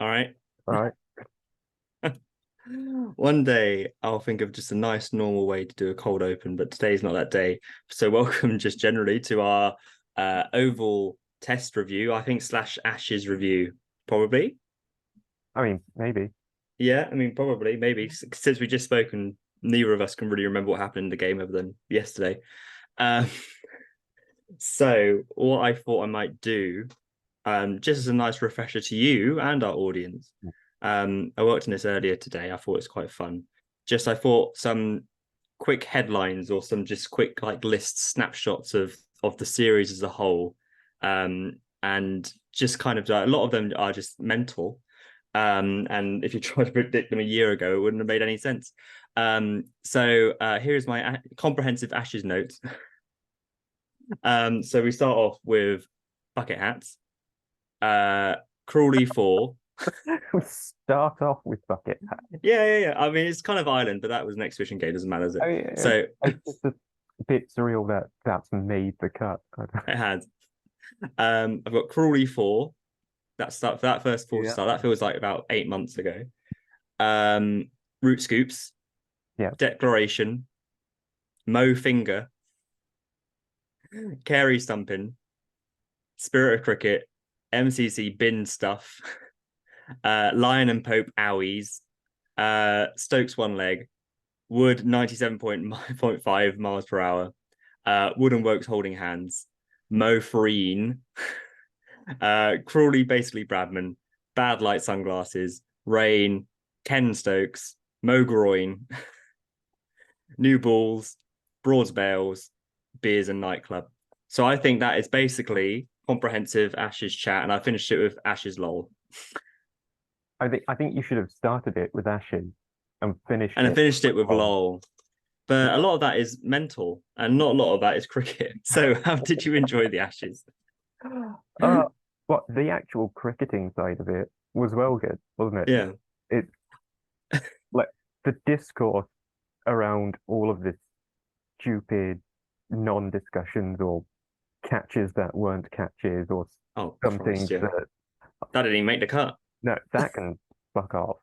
All right. All right. One day I'll think of just a nice normal way to do a cold open, but today's not that day. So welcome just generally to our oval test review, I think slash Ashes review, probably. I mean, maybe. Yeah, I mean probably, maybe. Since we just spoken, neither of us can really remember what happened in the game other than yesterday. Um, so what I thought I might do, just as a nice refresher to you and our audience. I worked on this earlier today. I thought it's quite fun. I thought some quick headlines or some just quick like lists, snapshots of the series as a whole, and just kind of a lot of them are just mental. And if you tried to predict them a year ago, it wouldn't have made any sense. So here's my comprehensive Ashes notes. So we start off with bucket hats. Crawley 4. We start off with bucket hat. Yeah. I mean, it's kind of Ireland, but that was an exhibition game. Doesn't matter, does it? I mean, So it's just a bit surreal that that's made the cut. it had. I've got Crawley 4. That first four Yeah. star. That feels like about 8 months ago. Root scoops. Yeah. Declaration. Mo finger. Carey stumping. Spirit of cricket. MCC bin stuff. Lion and Pope owies. Stokes one leg. Wood 97.5 miles per hour. Wood and Wokes holding hands. Mo Fareen. Crawley basically Bradman. Bad light sunglasses. Rain. Ken Stokes. Mo Groin. New balls. Broads Bales. Beers and nightclub. So I think that is basically comprehensive Ashes chat, and I finished it with Ashes lol. I think you should have started it with Ashes and finished And I it finished it with lol. lol. But a lot of that is mental, and not a lot of that is cricket. So how did you enjoy the Ashes? Uh, but the actual cricketing side of it was well good, wasn't it? Yeah. It like the discourse around all of this stupid non-discussions or catches that weren't catches or Oh something Christ, yeah. that That didn't even make the cut. no, that can fuck off.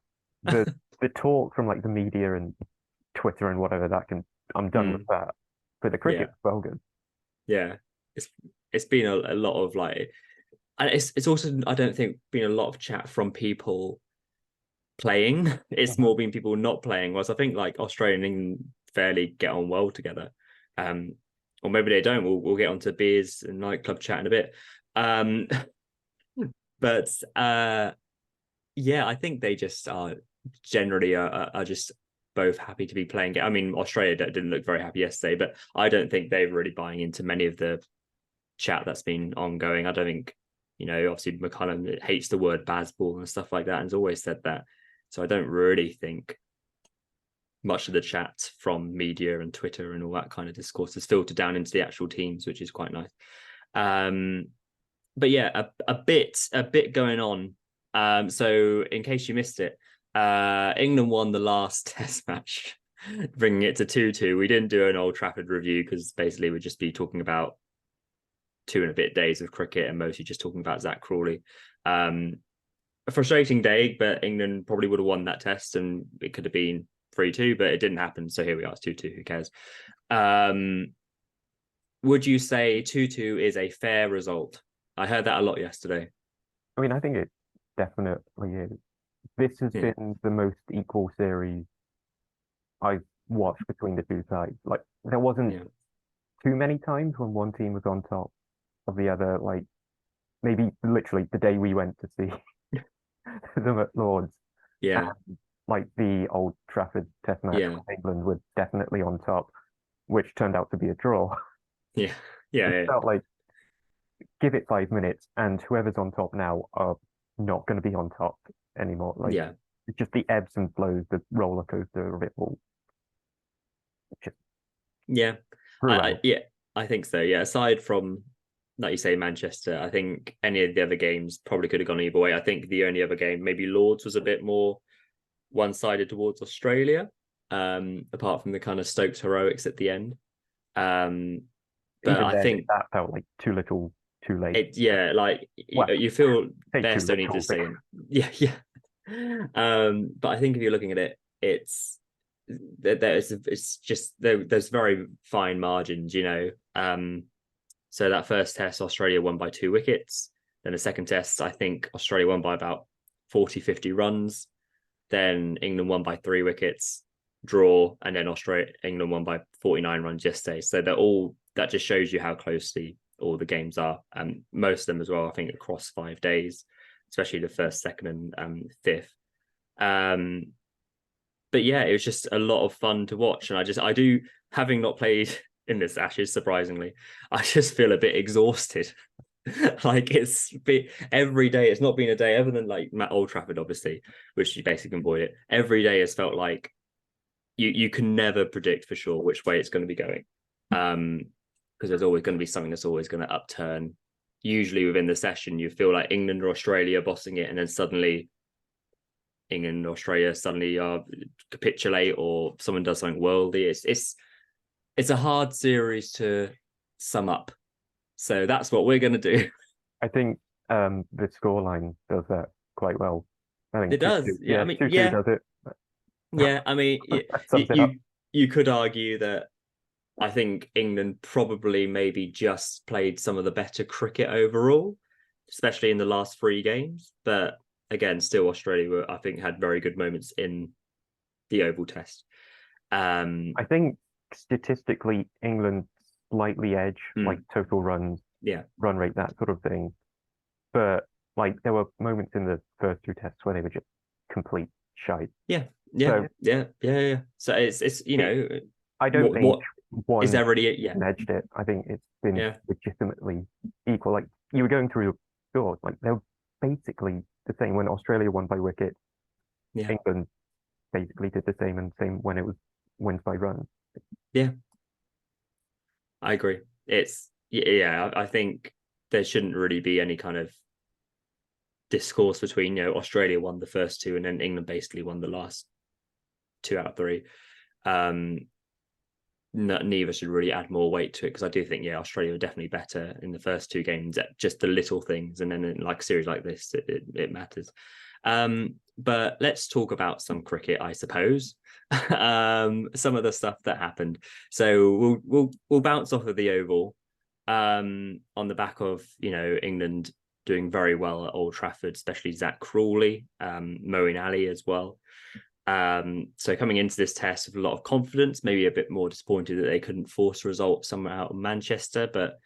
The the talk from like the media and Twitter and whatever that can I'm done with that. But the cricket Yeah. well good. Yeah. It's it's been a lot of like, and it's also, I don't think, been a lot of chat from people playing. It's Mhm. more been people not playing. Whereas I think like Australia and England fairly get on well together. Um, or maybe they don't. We'll get onto beers and nightclub chat in a bit. Um, but yeah, I think they just are generally are just both happy to be playing it. I mean, Australia didn't look very happy yesterday, but I don't think they're really buying into many of the chat that's been ongoing. I don't think, obviously McCullum hates the word baseball and stuff like that, and has always said that. So I don't really think much of the chat from media and Twitter and all that kind of discourse is filtered down into the actual teams, which is quite nice. But yeah, a bit going on. So in case you missed it, England won the last Test match, bringing it to 2-2. We didn't do an Old Trafford review because basically we'd just be talking about 2 and a bit days of cricket and mostly just talking about Zach Crawley. A frustrating day, but England probably would have won that test and it could have been 3-2, but it didn't happen. So here we are, it's 2-2. Who cares? Would you say 2-2 is a fair result? I heard that a lot yesterday. I mean, I think it definitely is. This has Yeah. been the most equal series I've watched between the two sides. Like there wasn't Yeah. too many times when one team was on top of the other. Like maybe literally the day we went to see them at Lords, Yeah. and like the Old Trafford Test match Yeah. when England were definitely on top, which turned out to be a draw. Yeah. Yeah. It Yeah. felt like give it 5 minutes and whoever's on top now are not going to be on top anymore. Like Yeah. it's just the ebbs and flows, the roller coaster of it all. Just Yeah. throughout. Yeah, I think so. Yeah. Aside from, like you say, Manchester, I think any of the other games probably could have gone either way. I think the only other game, maybe Lords, was a bit more one-sided towards Australia, apart from the kind of Stokes heroics at the end. But Even I then, think that felt like too little, too late. yeah, like Well, you feel say too best only to literal, but say, yeah, yeah. But I think if you're looking at it, there's very fine margins, you know. So that first test, Australia won by 2 wickets. Then the second test, I think Australia won by about 40, 50 runs. Then England won by 3 wickets, draw, and then England won by 49 runs yesterday. So that just shows you how closely all the games are. And most of them as well, I think, across 5 days, especially the first, second, and fifth. But yeah, it was just a lot of fun to watch. And I do, having not played in this Ashes, surprisingly, I just feel a bit exhausted. Like every day, it's not been a day other than like Old Trafford, obviously, which you basically can avoid it. Every day has felt like you can never predict for sure which way it's going to be going. Because there's always going to be something that's always going to upturn. Usually within the session, you feel like England or Australia bossing it, and then suddenly England or Australia suddenly capitulate, or someone does something worldly. It's a hard series to sum up. So that's what we're going to do. I think the scoreline does that quite well. I think It does. Yeah, I mean, 2-2 does it. yeah. I mean, That sums it up. you could argue that I think England probably maybe just played some of the better cricket overall, especially in the last 3 games. But again, still Australia, I think, had very good moments in the Oval Test. I think statistically, England slightly edge, like total runs, yeah, run rate, that sort of thing. But like there were moments in the first 2 tests where they were just complete shite. Yeah. So So it's you know, I don't think what one is already edged it. I think it's been yeah. legitimately equal. Like you were going through the scores, like they were basically the same when Australia won by wicket. Yeah. England basically did the same, and same when it was wins by runs. Yeah, I agree. I think there shouldn't really be any kind of discourse between, you know, Australia won the first 2 and then England basically won the last 2 out of 3. Neither should really add more weight to it, because I do think, yeah, Australia were definitely better in the first 2 games at just the little things, and then in like a series like this, it matters. But let's talk about some cricket, I suppose. Some of the stuff that happened. So we'll bounce off of the Oval, on the back of, you know, England doing very well at Old Trafford, especially Zach Crawley, Mo and Ali as well. So coming into this test with a lot of confidence, maybe a bit more disappointed that they couldn't force a result somewhere out of Manchester, but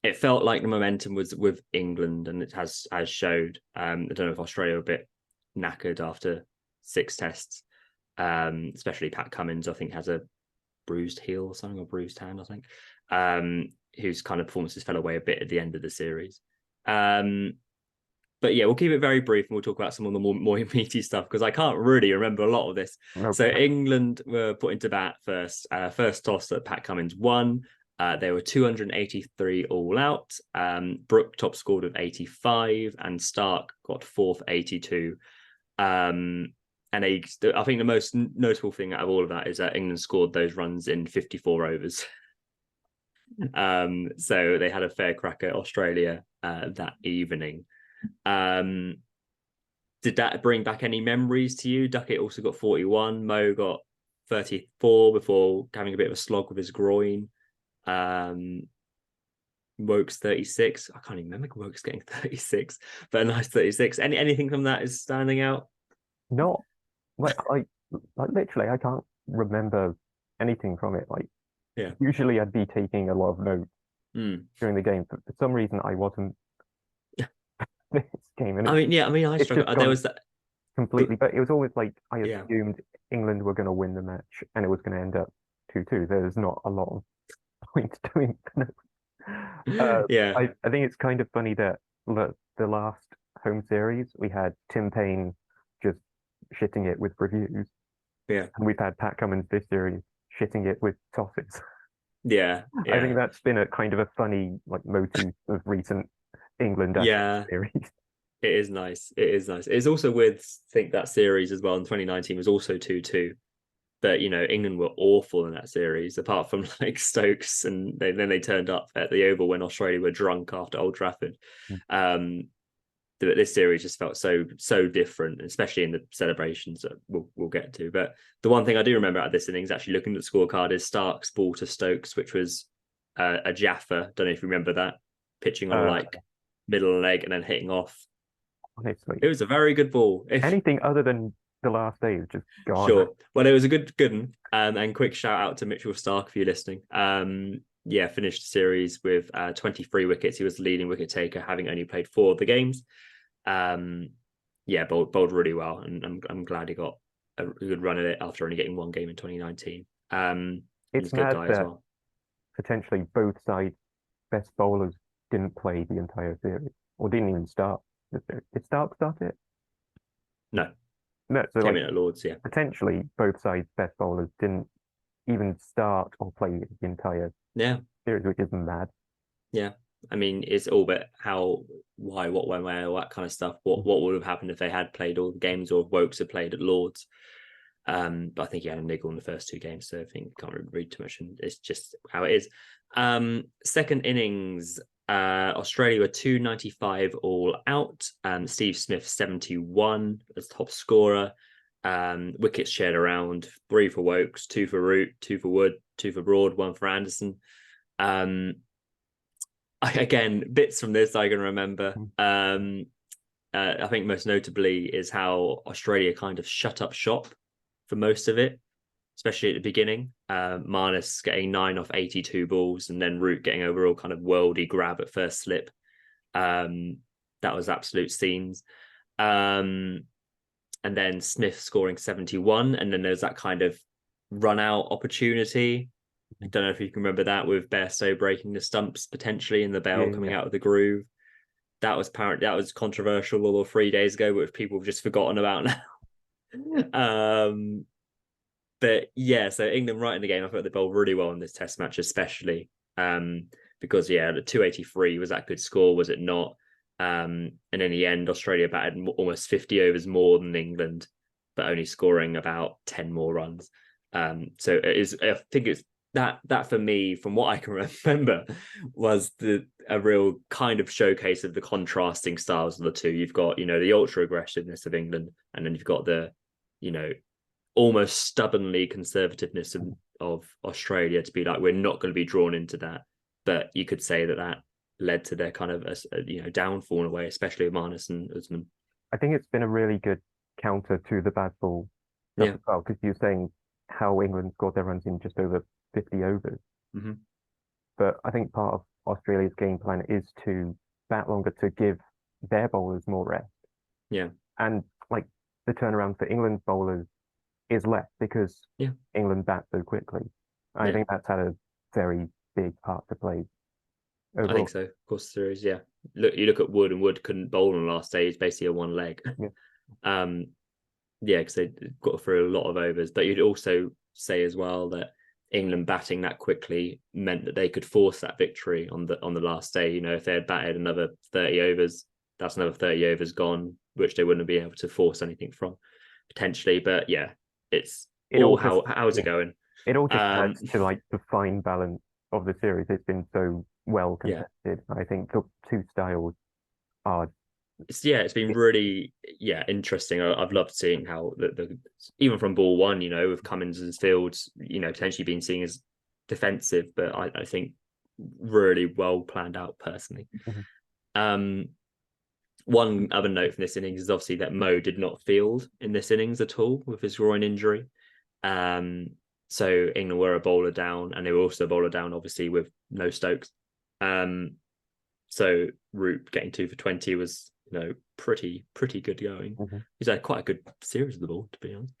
it felt like the momentum was with England, and it has showed. I don't know if Australia were a bit knackered after 6 tests, especially Pat Cummins, I think, has a bruised heel or something, or bruised hand, I think, whose kind of performances fell away a bit at the end of the series. But yeah, we'll keep it very brief, and we'll talk about some of the more meaty stuff, because I can't really remember a lot of this. Nope. So England were put into bat first. First toss that Pat Cummins won. They were 283 all out. Brooke top scored with 85, and Stark got 4th, 82. And I think the most notable thing out of all of that is that England scored those runs in 54 overs. So they had a fair crack at Australia that evening. Did that bring back any memories to you? Duckett also got 41. Mo got 34 before having a bit of a slog with his groin. Woke's 36. I can't even remember Woke's getting 36, but a nice 36. Anything from that is standing out? Not like literally, I can't remember anything from it. Like, yeah, usually I'd be taking a lot of notes during the game, but for some reason I wasn't this game. And I struggled. There was that completely, but it was always like I Yeah. assumed England were going to win the match, and it was going to end up 2-2. There's not a lot of point doing. Yeah. I think it's kind of funny that the last home series we had Tim Payne just shitting it with reviews, Yeah. and we've had Pat Cummins this series shitting it with tosses. Yeah. I think that's been a kind of a funny like motif of recent England series. It is nice. It is nice. It's also weird to think that series as well in 2019 was also 2-2. But, you know, England were awful in that series, apart from like Stokes, and then they turned up at the Oval when Australia were drunk after Old Trafford. this series just felt so different, especially in the celebrations that we'll get to. But the one thing I do remember out of this innings, actually looking at the scorecard, is Stark's ball to Stokes, which was a Jaffa. Don't know if you remember that, pitching on like middle leg and then hitting off. Honestly, It was a very good ball. anything other than the last day is just gone. Sure. Well, it was a good one. And quick shout out to Mitchell Stark if you're listening. Yeah, finished the series with 23 wickets. He was the leading wicket taker, having only played 4 of the games. Yeah, bowled really well, and I'm glad he got a good run at it after only getting 1 game in 2019. It's a good mad guy that as well. potentially both sides' best bowlers didn't play the entire series or didn't even start the series. Did Stark start it? No, so came like, in at Lords. Yeah, potentially both sides' best bowlers didn't even start or play the entire series, which is mad. Yeah. I mean, it's all about why, what, when, where, all that kind of stuff. What would have happened if they had played all the games, or if Wokes had played at Lords? But I think he had a niggle in the first 2 games, so I think can't really read too much, and it's just how it is. Second innings, Australia were 295 all out. Steve Smith 71 as top scorer. Wickets shared around: 3 for Wokes, 2 for Root, 2 for Wood, 2 for Broad, 1 for Anderson. Again, bits from this I can remember. I think most notably is how Australia kind of shut up shop for most of it, especially at the beginning. Marnus getting 9 off 82 balls, and then Root getting overall kind of worldy grab at first slip. That was absolute scenes. And then Smith scoring 71, and then there's that kind of run out opportunity. I don't know if you can remember that, with Bairstow breaking the stumps potentially, and the bell coming out of the groove. That was controversial all 3 days ago, but people have just forgotten about now. But yeah, so England right in the game. I thought they bowled really well in this Test match, especially because the 283 was that good score, was it not? And in the end, Australia batted almost 50 overs more than England, but only scoring about 10 more runs. So it is. I think it's that for me, from what I can remember, was a real kind of showcase of the contrasting styles of the two. You've got the ultra aggressiveness of England, and then you've got the almost stubbornly conservativeness of Australia, to be like, we're not going to be drawn into that. But you could say that led to their kind of downfall in a way, especially with Marnus and Usman. I think it's been a really good counter to the bad ball stuff as well, because you're saying how England scored their runs in just over 50 overs. Mm-hmm. But I think part of Australia's game plan is to bat longer to give their bowlers more rest. Yeah. And like the turnaround for England's bowlers is less because England bats so quickly. I think that's had a very big part to play. Overall. I think so. Of course, there is. Yeah. You look at Wood, and Wood couldn't bowl on the last day. He's basically a 1 leg. Because they got through a lot of overs. But you'd also say as well that England batting that quickly meant that they could force that victory on the last day. If they had batted another 30 overs, that's another 30 overs gone, which they wouldn't have been able to force anything from potentially. But yeah, how's it going? It all just adds to like the fine balance of the series. It's been so well contested. I think the 2 styles are. It's been really interesting. I've loved seeing how the even from ball 1, with Cummins and Fields, potentially being seen as defensive, but I think really well planned out personally. One other note from this innings is obviously that Mo did not field in this innings at all with his groin injury. So England were a bowler down, and they were also a bowler down, obviously, with no Stokes. So Root getting 2 for 20 was pretty good going. He's had quite a good series of the ball, to be honest.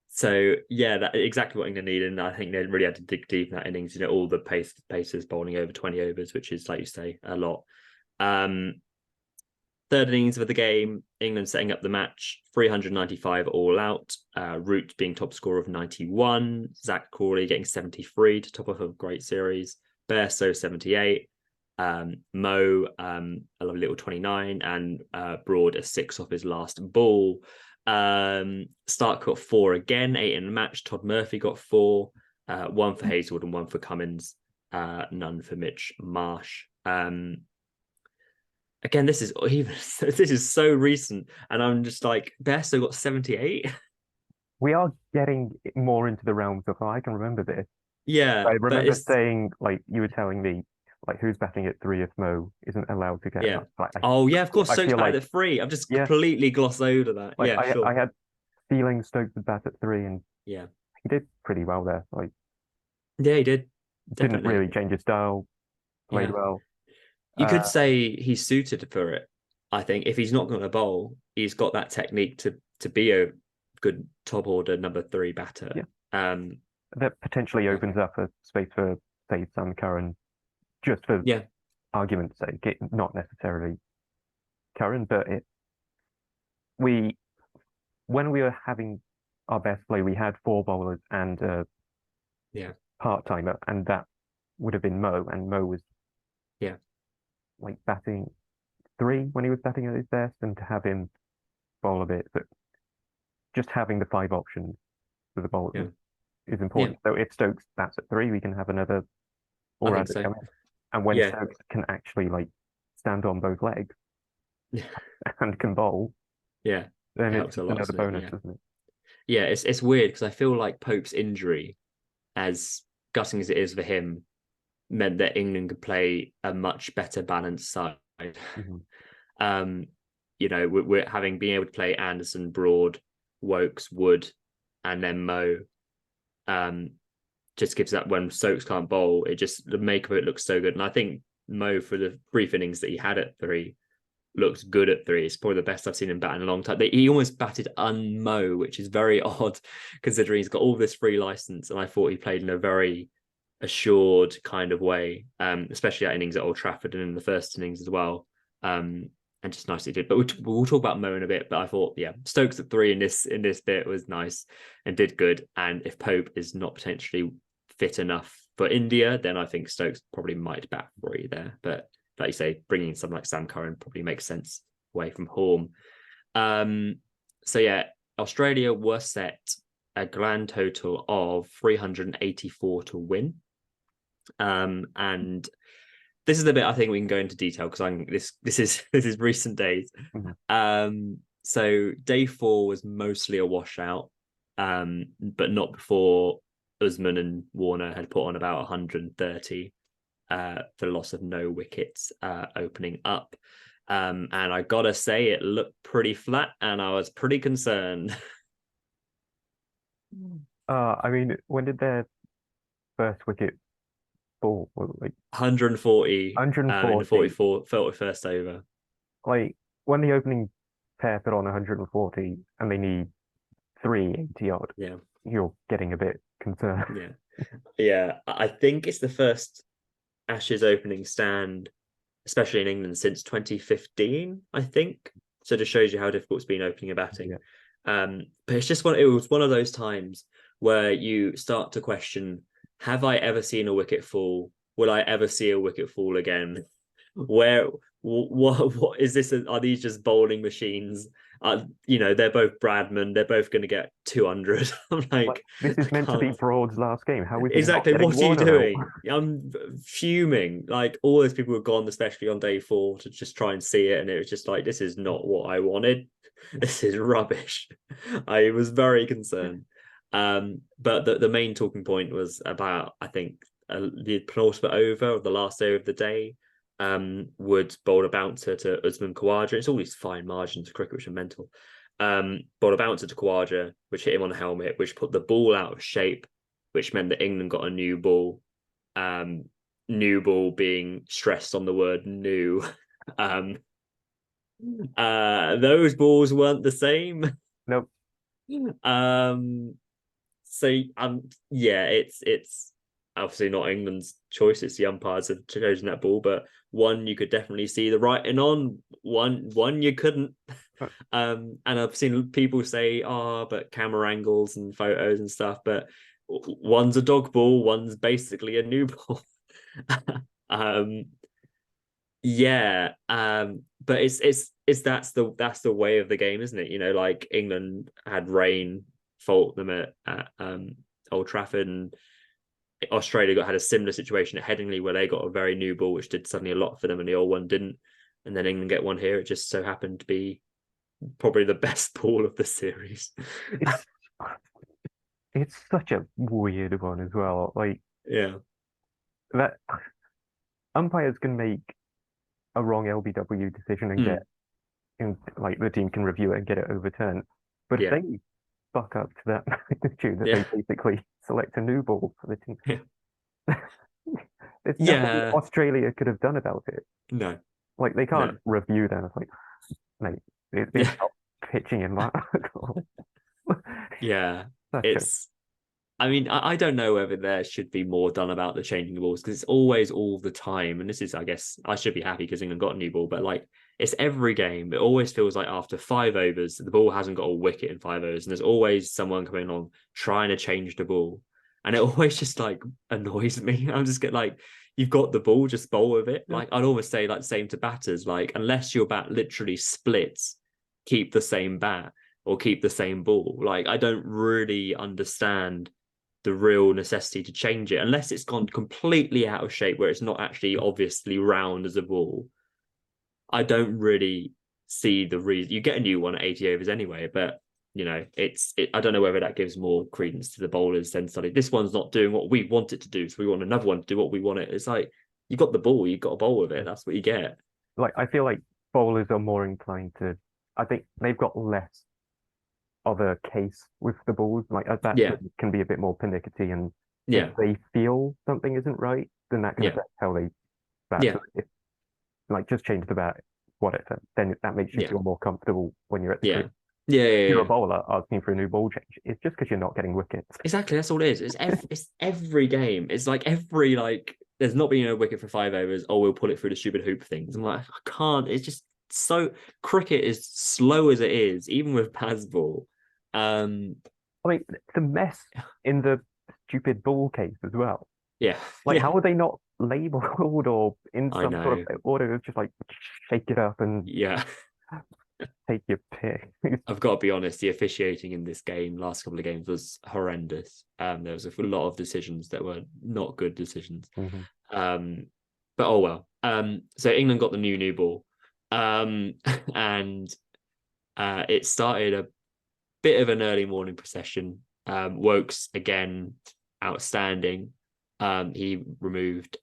So that's exactly what England needed, and I think they really had to dig deep in that innings. All the pacers bowling over 20 overs, which is, like you say, a lot. Third innings of the game, England setting up the match, 395 all out. Root being top scorer of 91. Zach Crawley getting 73 to top off a great series. Bairstow 78. Mo, a lovely little 29, and Broad a 6 off his last ball. Stark got 4 again, 8 in the match. Todd Murphy got 4, 1 for Hazelwood and 1 for Cummins, none for Mitch Marsh. again, this is even this is so recent, and I'm just like, Bairstow got 78. We are getting more into the realms of, oh, I can remember this. Yeah, I but remember it's saying, like, you were telling me, like, who's batting at three if Mo isn't allowed to get yeah. up. Like, Oh yeah, of course, I Stokes feel batted like, at three. I've just yeah, completely glossed over that. like Yeah, I sure. had feeling Stokes would bat at three, and Yeah, he did pretty well there. Like, yeah, he did didn't definitely. really change his style, played Yeah, well. you could Uh, say he's suited for it. I think if he's not going to bowl, he's got that technique to be a good top order number three batter. yeah, Um, that potentially yeah, opens up a space for, say, Sam Curran, just for yeah, argument's sake, not necessarily Curran, but we when we were having our best play, we had four bowlers and a yeah, part timer, and that would have been Mo, and Mo was yeah, like batting three when he was batting at his best, and to have him bowl a bit, but just having the five options for the yeah, bowlers is yeah. important. So if Stokes bats at three, we can have another I all think rounder so. come in. And when Yeah, Stokes can actually like stand on both legs yeah, and can bowl, yeah. then It it's helps a just lot, another doesn't it? bonus, Yeah, isn't it? yeah. It's weird because I feel like Pope's injury, as gutting as it is for him, meant that England could play a much better balanced side. Hmm. Um, we're having being able to play Anderson, Broad, Wokes, Wood, and then Mo. Um, just gives that when Stokes can't bowl, it just the make of it looks so good. And I think Mo for the brief innings that he had at three looked good at three. It's probably the best I've seen him bat in a long time. He almost batted unmo, which is very odd considering he's got all this free license. And I thought he played in a very assured kind of way, especially that innings at Old Trafford and in the first innings as well. And just nicely did. But we'll talk about Mo in a bit. But I thought, yeah, Stokes at three in this bit was nice and did good. And if Pope is not potentially fit enough for India, then I think Stokes probably might bat three there. But like you say, bringing someone like Sam Curran probably makes sense away from Horn. Um, so yeah, Australia were set a grand total of 384 to win. And this is the bit I think we can go into detail because I'm this is this is recent days. Hmm. So day four was mostly a washout, but not before Usman and Warner had put on about 130 for the loss of no wickets opening up. And I gotta say, it looked pretty flat, and I was pretty concerned. I mean, when did their first wicket fall? Like 140 in the 140. 41st over. Like when the opening pair put on 140 and they need 380 odd, Yeah, you're getting a bit concerned. yeah, yeah. I think it's the first Ashes opening stand, especially in England, since 2015. I think so. It just shows you how difficult it's been opening and batting. Yeah. But it's just it was one of those times where you start to question: Have I ever seen a wicket fall? Will I ever see a wicket fall again? Where what is this? Are these just bowling machines? They're both Bradman. They're both going to get 200. I'm Like like, this I is meant to be can't. Broad's last game. How is he not Exactly. getting What are you Warner out? doing? I'm fuming. Like all those people have gone, especially on day four, to just try and see it, and it was just like, this is not what I wanted. This is rubbish. I was very concerned. But the main talking point was about, I think, the penultimate over of the last over of the day. Would bowl a bouncer to Usman Khawaja. It's all these fine margins of cricket, which are mental. Bowled a bouncer to Khawaja, which hit him on the helmet, which put the ball out of shape, which meant that England got a new ball. Um, New ball being stressed on the word new. Um, those balls weren't the same. Nope. Um, yeah, it's obviously not England's choice. It's the umpires have chosen that ball, but one you could definitely see the writing on. One you couldn't. And I've seen people say, "Oh, but camera angles and photos and stuff." But one's a dog ball, one's basically a new ball. um, yeah, but it's that's the way of the game, isn't it? Like England had rain fault them at Old Trafford, and Australia had a similar situation at Headingley where they got a very new ball, which did suddenly a lot for them, and the old one didn't. and then England get one here. It just so happened to be probably the best ball of the series. It's it's such a weird one as well. Like Yeah, that umpires can make a wrong LBW decision and mm, get and like the team can review it and get it overturned. But if yeah, they fuck up to that magnitude that they yeah, basically select a new ball for the team, yeah, there's nothing yeah. Australia could have done about it. No, Like they can't no, review that. It's like, mate, they're yeah, not pitching in that. yeah. Such a It's I mean, I don't know whether there should be more done about the changing the balls because it's always all the time. And this is, I guess, I should be happy because England got a new ball, but like it's every game. It always feels like after 5 overs, the ball hasn't got a wicket in 5 overs, and there's always someone coming along trying to change the ball, and it always just like annoys me. I'm just get like, you've got the ball, just bowl with it. yeah. Like I'd almost say like same to batters, like unless your bat literally splits, keep the same bat or keep the same ball. Like I don't really understand the real necessity to change it unless it's gone completely out of shape where it's not actually obviously round as a ball. I don't really see the reason. You get a new one at 80 overs anyway, but I don't know whether that gives more credence to the bowlers than suddenly this one's not doing what we want it to do, so we want another one to do what we want it. It's like you got the ball, you got to bowl with it. That's what you get. Like I feel like bowlers are more inclined to. I think they've got less of a case with the balls. Like a Yeah, batsman can be a bit more pernickety, and if yeah, they feel something isn't right, then that can yeah, affect how they bat. yeah, So if like just change the bat, whatever, then that makes you yeah, feel more comfortable when you're at the yeah, crease. yeah, If yeah, you're a yeah. bowler asking for a new ball change, it's just because you're not getting wickets. Exactly, that's all it is. It's every game. It's like every like there's not been a wicket for 5 overs. Oh, we'll pull it through the stupid hoop things. I'm like, I can't. It's just so cricket is slow as it is, even with Bazball. Um, I mean, the mess in the stupid ball case as well. yeah, Like, yeah, how are they not labeled or in I some sort know. of order? It's just like shake it up and Yeah, take your pick. I've got to be honest. The officiating in this game, last couple of games, was horrendous. There was a lot of decisions that were not good decisions. Mhm. Um, but oh well. So England got the new ball, and it started a bit of an early morning procession. Wokes again, outstanding. He removed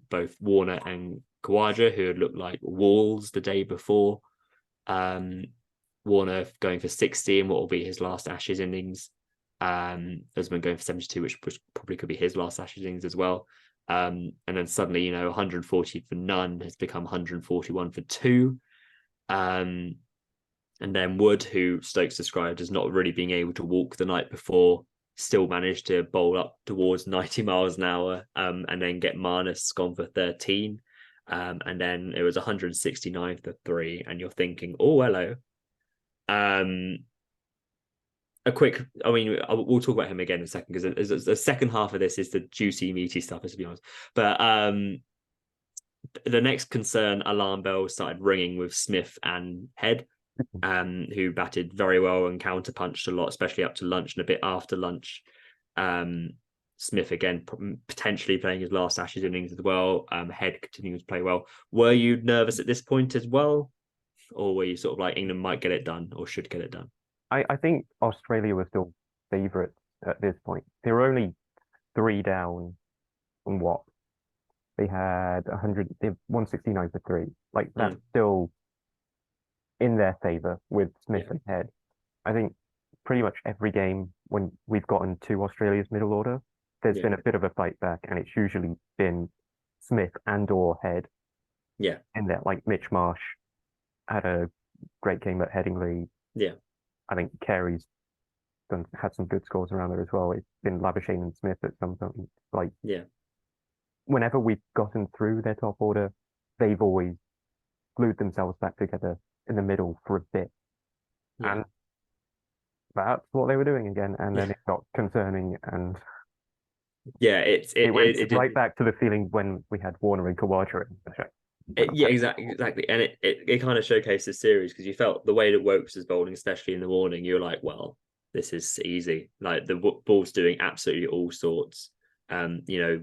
both Warner and Kawaja, who had looked like walls the day before. Um, Warner going for 60 in what will be his last Ashes innings. Usman going for 72, which probably could be his last Ashes innings as well. And then suddenly, 140 for none has become 141 for two. Um, and then Wood, who Stokes described as not really being able to walk the night before, still managed to bowl up towards 90 miles an hour and then get Marnus gone for 13. And then it was 169 for three. And you're thinking, oh, hello. Um, we'll talk about him again in a second because the second half of this is the juicy, meaty stuff, to be honest. But the next concern alarm bell started ringing with Smith and Head, who batted very well and counterpunched a lot, especially up to lunch and a bit after lunch. Smith again potentially playing his last Ashes innings as well. Head continuing to play well. Were you nervous at this point as well, or were you sort of like England might get it done or should get it done? I think Australia were still favourites at this point. They were only three down on what? They had 100, they 169 for three. Like that's still in their favour with Smith Yeah, and Head. I think pretty much every game when we've gotten to Australia's middle order, there's yeah, been a bit of a fight back, and it's usually been Smith and or Head yeah, in there. Like Mitch Marsh had a great game at Headingley. yeah, I think Carey's had some good scores around there as well. It's been Labuschagne and Smith at some point. Like yeah, whenever we've gotten through their top order, they've always glued themselves back together in the middle for a bit. yeah, And that's what they were doing again. And then yeah, it got concerning and yeah. It's it went it right did. back to the feeling when we had Warner and Kawaja in. Yeah, exactly, and it kind of showcased the series because you felt the way that Wokes was bowling, especially in the morning. You're like, well, this is easy. Like the ball's doing absolutely all sorts. There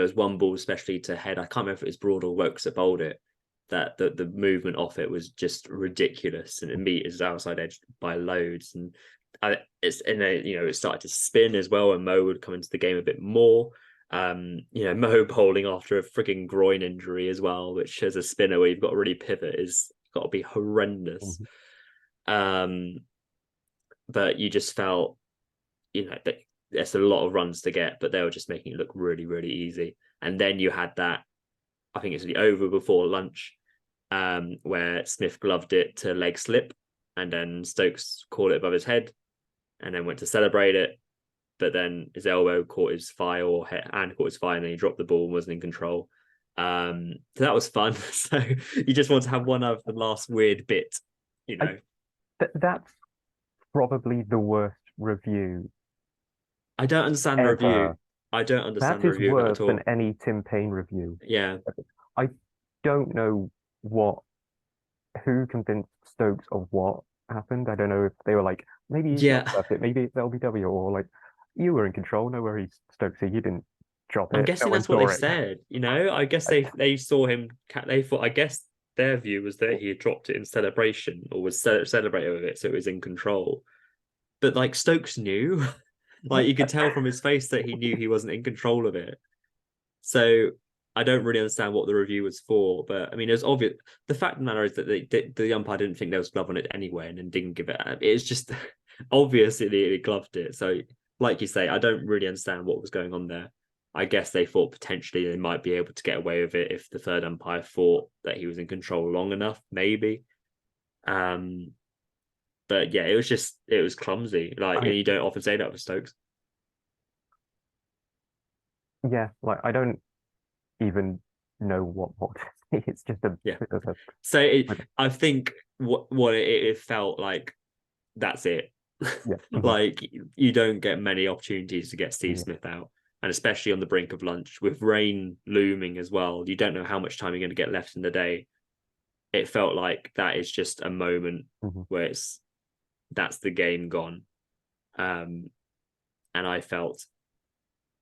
was one ball especially to Head. I can't remember if it was Broad or Wokes that bowled it, that the movement off it was just ridiculous, and it meters outside edge by loads. And it started to spin as well, and Mo would come into the game a bit more. Mo bowling after a freaking groin injury as well, which as a spinner where you've got to really pivot is got to be horrendous. But you just felt, that there's a lot of runs to get, but they were just making it look really, really easy. And then you had that, I think it's the over before lunch, where Smith gloved it to leg slip, and then Stokes caught it above his head, and then went to celebrate it. But then his elbow caught his thigh, or hand caught his thigh, and then he dropped the ball and wasn't in control. So that was fun. So you just want to have one of the last weird bit, That's probably the worst review. I don't understand the review. I don't understand the review worse at all. than any Tim Payne review. Yeah. I don't know who convinced Stokes of what happened. I don't know if they were like, maybe he's not left it, maybe it's LBW, or like, you were in control, no worries, Stokesy, you didn't drop it. I'm guessing that's what they said. I guess they saw him. They thought. I guess their view was that he had dropped it in celebration, or was celebrating with it, so it was in control. But like Stokes knew, like you could tell from his face that he knew he wasn't in control of it. So I don't really understand what the review was for. But I mean, it was obvious. The fact of the matter is that the umpire didn't think there was glove on it anyway, and then didn't give it. It's just obviously he gloved it. So, like you say, I don't really understand what was going on there. I guess they thought potentially they might be able to get away with it if the third umpire thought that he was in control long enough, maybe. But yeah, it was clumsy. Like, and you don't often say that with Stokes. Yeah, like I don't even know what to say. It's just a So I think what it felt like, that's it. Yeah. Like you don't get many opportunities to get Steve Smith out. And especially on the brink of lunch with rain looming as well, you don't know how much time you're going to get left in the day. It felt like that is just a moment where that's the game gone. And I felt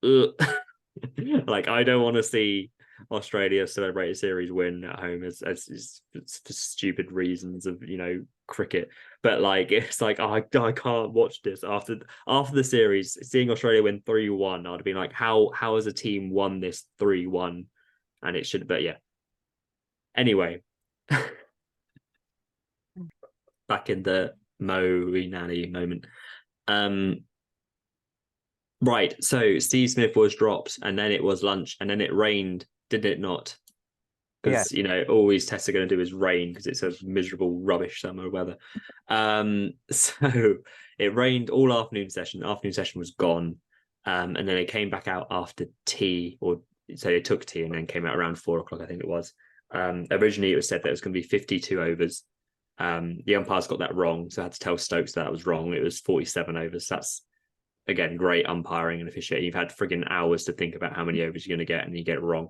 like I don't want to see Australia celebrate a series win at home as for stupid reasons of cricket, but like it's like I can't watch this after the series. Seeing Australia win 3-1, I'd have been like, how has a team won this 3-1? And it should, but yeah. Anyway, back in the Mo Nani moment. Right, so Steve Smith was dropped, and then it was lunch, and then it rained, did it not? Because always tests are going to do is rain because it's a miserable rubbish summer weather. So it rained all afternoon session. Afternoon session was gone, and then it came back out after tea, or so they took tea and then came out around 4 o'clock, I think it was. Originally, it was said that it was going to be 52 overs. The umpires got that wrong, so I had to tell Stokes that was wrong. It was 47 overs. That's again great umpiring and officiating. You've had frigging hours to think about how many overs you're going to get, and you get it wrong.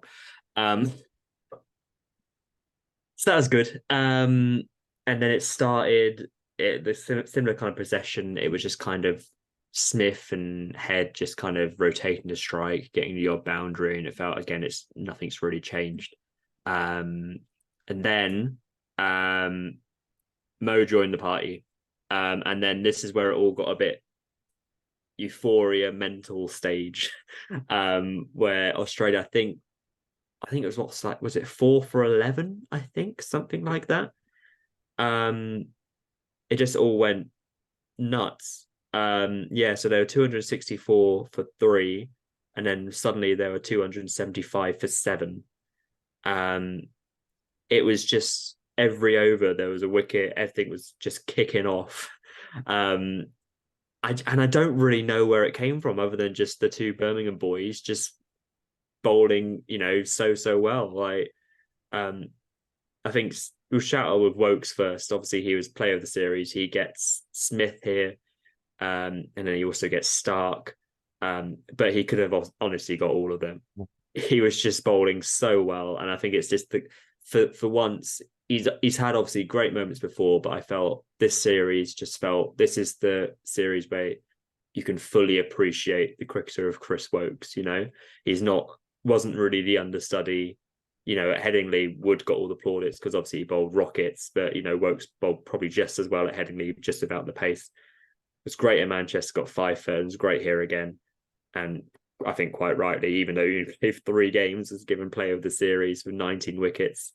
So that was good. And then it started the similar kind of possession. It was just kind of Smith and Head just kind of rotating to strike, getting the odd boundary, and it felt again nothing's really changed. And then Mo joined the party, and then this is where it all got a bit euphoria mental stage, where Australia, I think it was was it 4 for 11? I think something like that. It just all went nuts. So there were 264 for 3, and then suddenly there were 275 for 7. It was just every over there was a wicket. Everything was just kicking off. I don't really know where it came from, other than just the two Birmingham boys just bowling, so well. Like, I think we'll shout out with Wokes first. Obviously, he was player of the series. He gets Smith here, and then he also gets Stark. But he could have honestly got all of them. He was just bowling so well, and I think it's just for once he's had obviously great moments before, but I felt this series this is the series where you can fully appreciate the cricketer of Chris Wokes. He's wasn't really the understudy. at Headingley, Wood got all the plaudits because obviously he bowled rockets, but Wokes bowled probably just as well at Headingley, just about the pace. It was great at Manchester, got 5 ferns, great here again, and I think quite rightly, even though he played 3 games, was given player of the series with 19 wickets.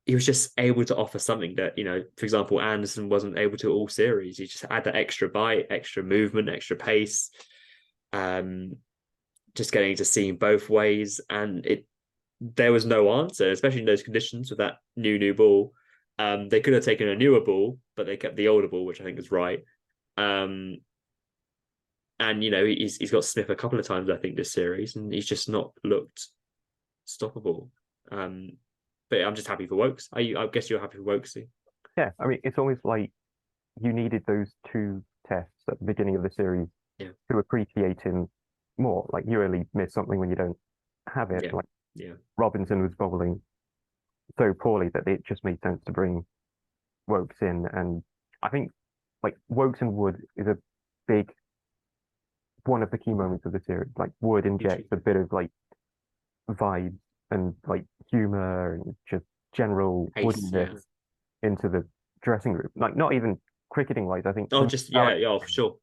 He was just able to offer something that, for example, Anderson wasn't able to all series. He just had that extra bite, extra movement, extra pace. Just getting to see him both ways, and there was no answer, especially in those conditions with that new ball. They could have taken a newer ball, but they kept the older ball, which I think is right. And he's got Smith a couple of times, I think, this series, and he's just not looked stoppable. But I'm just happy for Wokes. I guess you're happy for Wokes too. Yeah, I mean, it's almost like you needed those 2 tests at the beginning of the series to appreciate him more. Like, you only miss something when you don't have it. Robinson was bowling so poorly that it just made sense to bring Wokes in. And I think like Wokes and Wood is a big one of the key moments of the series. Like, Wood injects a bit of like vibes and like humor and just general woodiness into the dressing room. Like, not even cricketing wise, I think. For sure.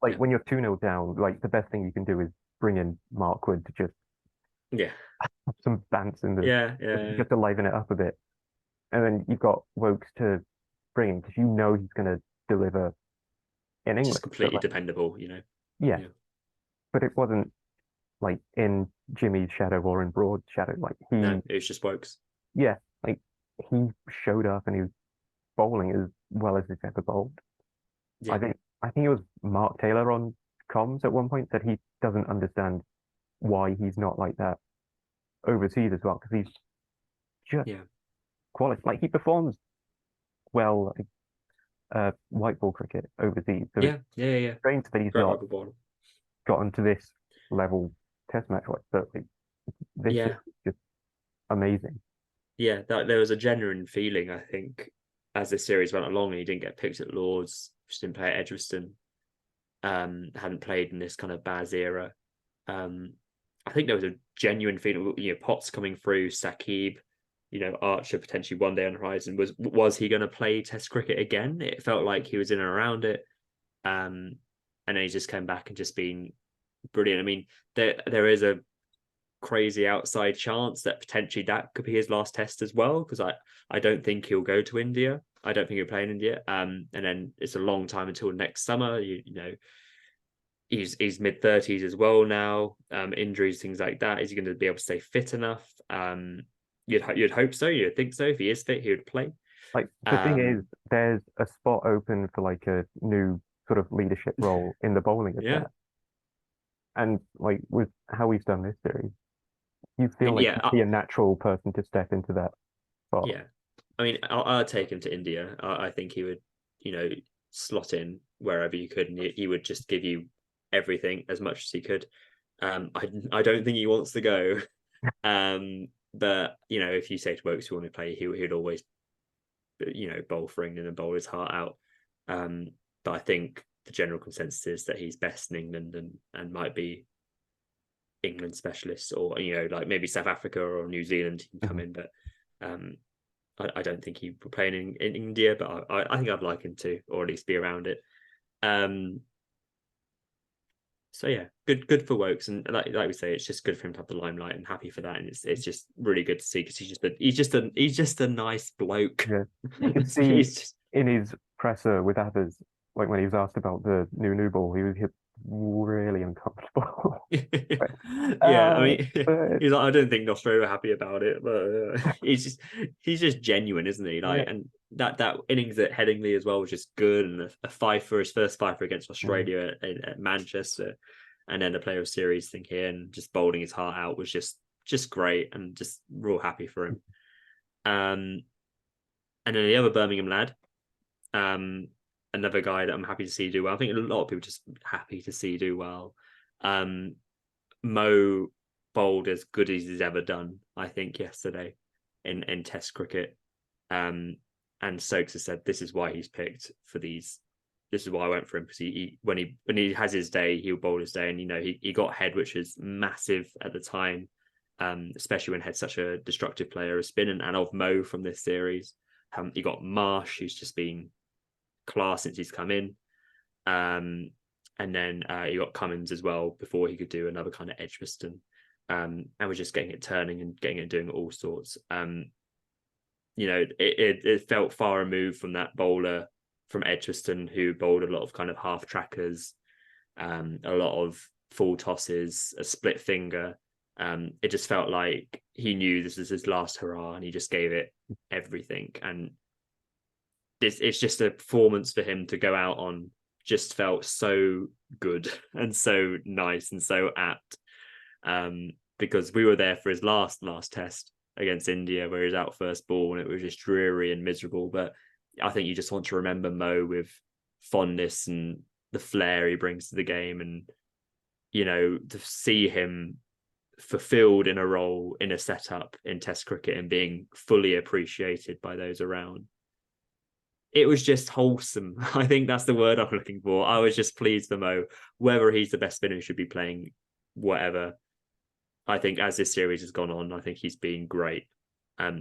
Like, when you're 2-0 down, like the best thing you can do is bring in Mark Wood to just have some bants in just to liven it up a bit. And then you've got Wokes to bring in because he's going to deliver in English. Just completely dependable, Yeah. But it wasn't like in Jimmy's shadow or in Broad's shadow. Like, it was just Wokes. Yeah, like he showed up and he was bowling as well as he's ever bowled. I think it was Mark Taylor on comms at one point that he doesn't understand why he's not like that overseas as well, because he's just quality. Like, he performs well, like, white ball cricket overseas. So it's strange that he's not gotten to this level test match wise, but like, this is just amazing. Yeah, there was a genuine feeling, I think, as this series went along and he didn't get picked at Lords, just didn't play at Edgbaston, hadn't played in this kind of Baz era. I think there was a genuine feeling, Potts coming through, Saqib, Archer potentially one day on the horizon. Was he going to play Test cricket again? It felt like he was in and around it. And then he just came back and just been brilliant. I mean, there is a crazy outside chance that potentially that could be his last test as well, because I don't think he'll go to India. I don't think he'll play in India. And then it's a long time until next summer. He's mid-30s as well now. Injuries, things like that. Is he going to be able to stay fit enough? You'd hope so. You'd think so. If he is fit, he would play. Like, the thing is, there's a spot open for like a new sort of leadership role in the bowling attack. And like, with how we've done this series, you feel like you'd be a natural person to step into that spot. Yeah. I mean, I'll take him to India. I think he would, slot in wherever you could, and he would just give you everything as much as he could. I don't think he wants to go. But if you say to Wokes you want to play, he'd always, bowl for England and bowl his heart out. But I think the general consensus is that he's best in England and might be England specialist, or like maybe South Africa or New Zealand can come in. But I don't think he will play in India. But I think I'd like him to, or at least be around it. So yeah, good for Wokes, and like we say, it's just good for him to have the limelight, and happy for that. And it's just really good to see, because he's just a nice bloke. Yeah, you can see in his presser with others, like when he was asked about the new ball, he was really uncomfortable. I mean, he's like, I don't think Australia are happy about it, but he's just genuine, isn't he? Like, and that innings at Headingley as well was just good, and a fifer, his first fifer against Australia at Manchester, and then the player of series thing here, and just bowling his heart out was just great, and just real happy for him. And then the other Birmingham lad, another guy that I'm happy to see do well. I think a lot of people just happy to see do well. Mo bowled as good as he's ever done, I think, yesterday in Test cricket. And Stokes has said this is why he's picked for these. This is why I went for him, because when he has his day, he'll bowl his day, and he got head, which is massive at the time. especially when he had such a destructive player as Spin and of Mo from this series. You got Marsh, who's just been class since he's come in. And then you got Cummins as well before he could do another kind of Edgbaston. And we're just getting it turning and getting it doing all sorts. It felt far removed from that bowler from Edgbaston who bowled a lot of kind of half trackers, a lot of full tosses, a split finger. It just felt like he knew this was his last hurrah and he just gave it everything. And it's just a performance for him to go out on just felt so good and so nice and so apt. Because we were there for his last test against India where he was out first ball and it was just dreary and miserable. But I think you just want to remember Mo with fondness and the flair he brings to the game, and to see him fulfilled in a role in a setup in Test cricket and being fully appreciated by those around. It was just wholesome. I think that's the word I'm looking for. I was just pleased for Mo. Whether he's the best spinner who should be playing, whatever. I think as this series has gone on, I think he's been great.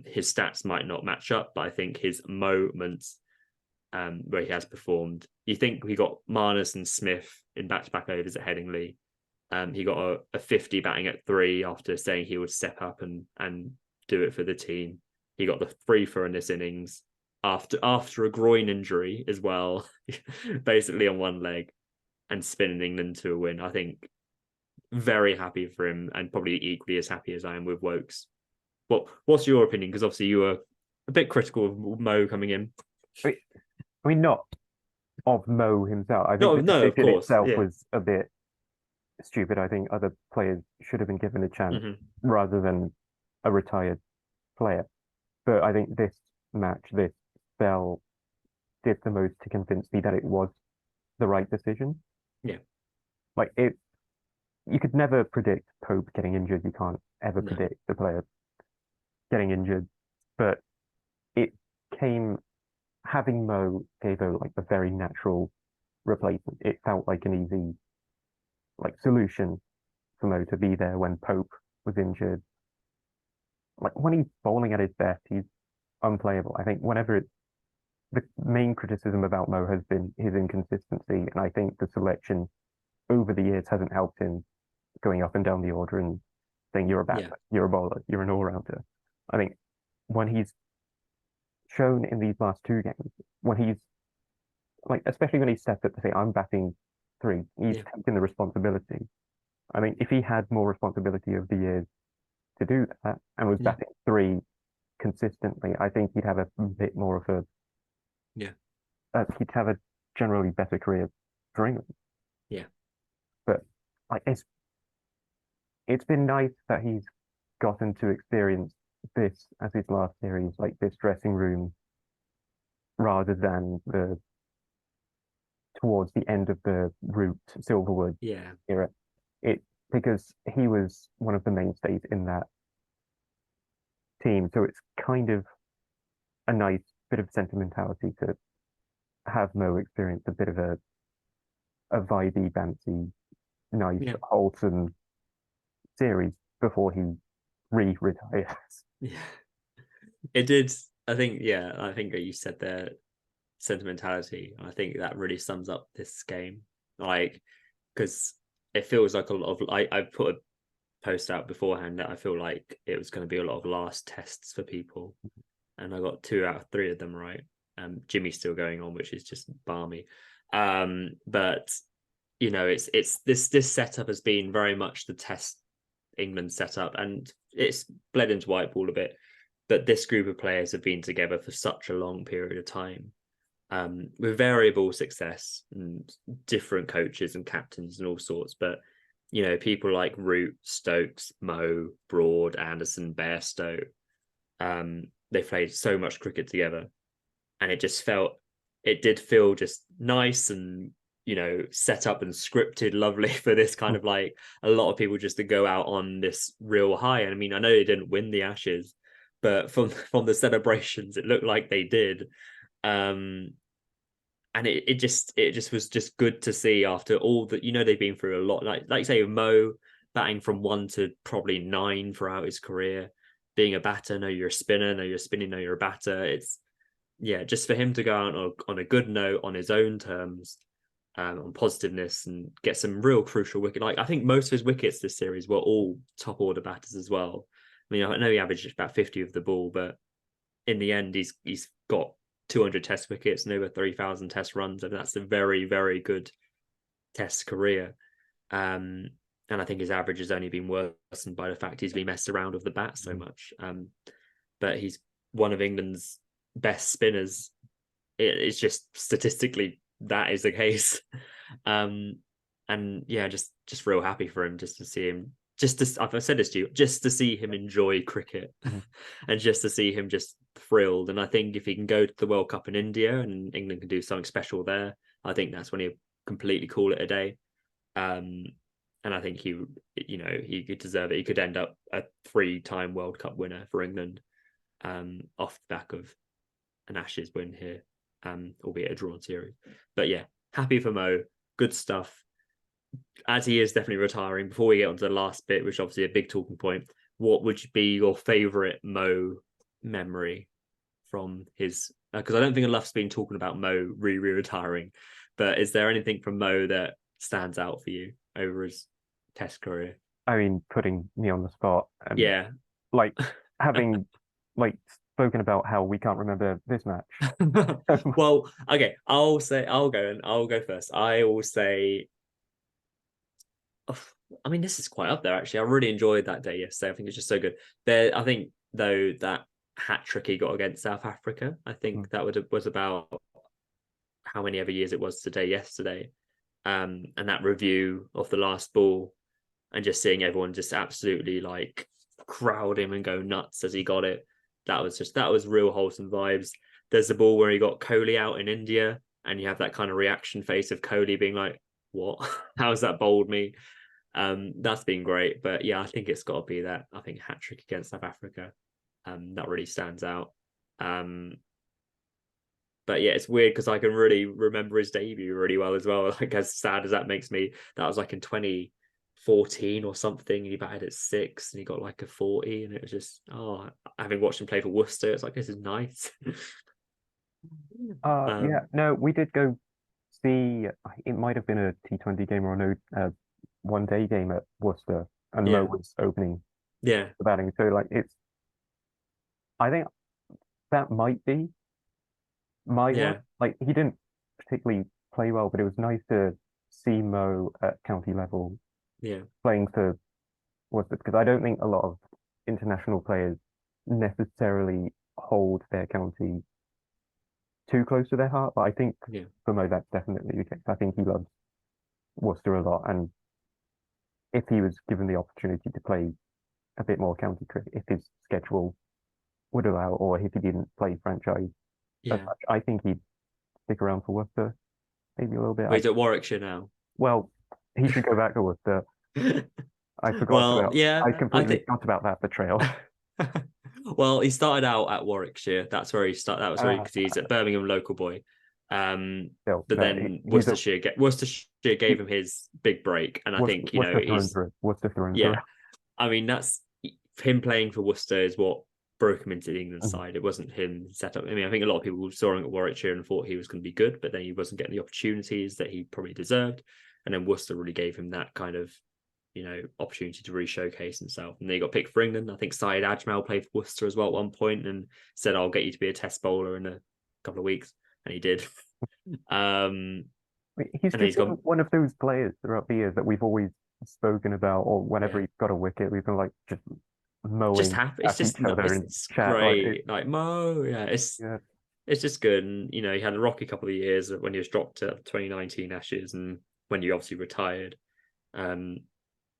His stats might not match up, but I think his moments where he has performed. You think he got Marnus and Smith in back-to-back overs at Headingley. He got a 50 batting at 3 after saying he would step up and do it for the team. He got the 3 for in this innings after a groin injury as well, basically on one leg, and spinning England to a win. I think very happy for him and probably equally as happy as I am with Wokes. What's your opinion? Because obviously you were a bit critical of Mo coming in. I mean, not of Mo himself. I think the decision itself was a bit stupid. I think other players should have been given a chance rather than a retired player. But I think this match, this spell, did the most to convince me that it was the right decision. Yeah. Like you could never predict Pope getting injured. You can't ever predict the player getting injured. But it came, having Mo gave a very natural replacement. It felt like an easy solution for Mo to be there when Pope was injured. Like when he's bowling at his best, he's unplayable. I think the main criticism about Mo has been his inconsistency, and I think the selection over the years hasn't helped him going up and down the order and saying you're a batter, you're a bowler, you're an all-rounder. I think when he's shown in these last 2 games, when he's especially when he stepped up to say I'm batting 3, he's taken the responsibility. I mean, if he had more responsibility over the years to do that and was batting 3 consistently, I think he'd have a bit more of a he'd have a generally better career for England. Yeah, but it's been nice that he's gotten to experience this as his last series, like this dressing room, rather than towards the end of the Root Silverwood era. Because he was one of the mainstays in that team, so it's kind of a nice bit of sentimentality to have Mo experience a bit of a vibey, bouncy, nice, wholesome series before he retires. Yeah, it did. I think that you said there, sentimentality. I think that really sums up this game. Because it feels like a lot of I put a post out beforehand that I feel like it was going to be a lot of last tests for people, and I got 2 out of 3 of them right. Jimmy's still going on, which is just balmy. But it's this setup has been very much the Test England setup, and it's bled into white ball a bit. But this group of players have been together for such a long period of time, with variable success and different coaches and captains and all sorts. But people like Root, Stokes, Mo, Broad, Anderson, Bairstow, they played so much cricket together, and it did feel just nice and set up and scripted lovely for this kind of a lot of people just to go out on this real high. And I mean, I know they didn't win the Ashes, but from the celebrations, it looked like they did. And it just was just good to see after all that they've been through a lot. Like say Mo, batting from 1 to probably 9 throughout his career, being a batter, know you're a spinner, know you're spinning, know you're a batter. It's just for him to go out on a good note on his own terms, on positiveness, and get some real crucial wicket. Like I think most of his wickets this series were all top order batters as well. I mean, I know he averaged about 50 of the ball, but in the end, he's got 200 Test wickets and over 3,000 Test runs, and that's a very, very good Test career. And I think his average has only been worsened by the fact he's been messed around with the bat so much. But he's one of England's best spinners. It's just statistically that is the case. And yeah, just real happy for him, just to see him. I've said this to you, just to see him enjoy cricket, and just to see him just thrilled. And I think if he can go to the World Cup in India and England can do something special there, I think that's when he'll completely call it a day. And I think he could deserve it. He could end up a 3-time World Cup winner for England, off the back of an Ashes win here, albeit a drawn series. But yeah, happy for Mo. Good stuff. As he is definitely retiring, before we get on to the last bit, which is obviously a big talking point, what would be your favourite Mo memory from his? Because I don't think enough's been talking about Mo retiring, but is there anything from Mo that stands out for you over his Test career? I mean, putting me on the spot, and Yeah, like having like spoken about how we can't remember this match. Well, okay, I'll go first. I will say, I mean, this is quite up there actually. I really enjoyed that day yesterday. I think it's just so good. I think though that hat trick he got against South Africa, I think that was about how many ever years it was today yesterday. And that review of the last ball, and just seeing everyone just absolutely like crowd him and go nuts as he got it. That was real wholesome vibes. There's the ball where he got Kohli out in India, and you have that kind of reaction face of Kohli being like, "What? How's that bowled me?" That's been great. But yeah, I think it's got to be that. I think hat trick against South Africa, that really stands out. But yeah, it's weird because I can really remember his debut really well as well. Like, as sad as that makes me, that was like in 2014 or something. He batted at 6 and he got like a 40, and it was just, having watched him play for Worcester, it's like, this is nice. Yeah, no, we did go see. It might have been a T20 game or no, one-day game at Worcester, and Mo was opening the batting. So like, I think that might be my one. Like, he didn't particularly play well, but it was nice to see Mo at county level, playing for Worcester, because I don't think a lot of international players necessarily hold their county too close to their heart. But I think for Mo, that's definitely the case. I think he loves Worcester a lot, and if he was given the opportunity to play a bit more county cricket, if his schedule would allow, or if he didn't play franchise as much, I think he'd stick around for Worcester maybe a little bit. He's at Warwickshire now. Well, he should go back to Worcester. I completely forgot about that betrayal. Well, he started out at Warwickshire. That's where he started. That was where because he's a Birmingham local boy. But then Worcestershire gave him his big break, and I think he's I mean, that's him playing for Worcester is what broke him into the England side. It wasn't him set up. I mean, I think a lot of people saw him at Warwickshire and thought he was going to be good, but then he wasn't getting the opportunities that he probably deserved. And then Worcester really gave him that kind of, opportunity to really showcase himself. And then he got picked for England. I think Syed Ajmal played for Worcester as well at one point and said, "I'll get you to be a Test bowler in a couple of weeks," and he did. He's one of those players throughout the years that we've always spoken about, or whenever he's got a wicket, we've been like just mowing. Just happy. It's just it's great. Like Mo, it's just good. And he had a rocky couple of years when he was dropped to 2019 Ashes, and when he obviously retired.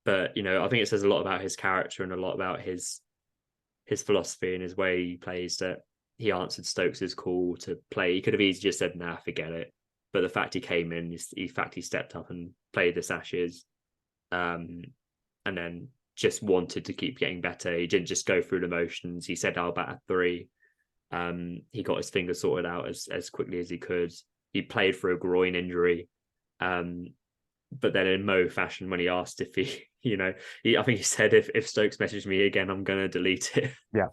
But I think it says a lot about his character and a lot about his philosophy and his way he plays, that he answered Stokes's call to play. He could have easily just said, "Nah, forget it." But the fact he came in, he stepped up and played this Ashes, and then just wanted to keep getting better. He didn't just go through the motions. He said, "I'll bat at 3." He got his fingers sorted out as quickly as he could. He played for a groin injury. But then in Mo fashion, when he asked if I think he said if Stokes messaged me again, I'm gonna delete it. Yeah.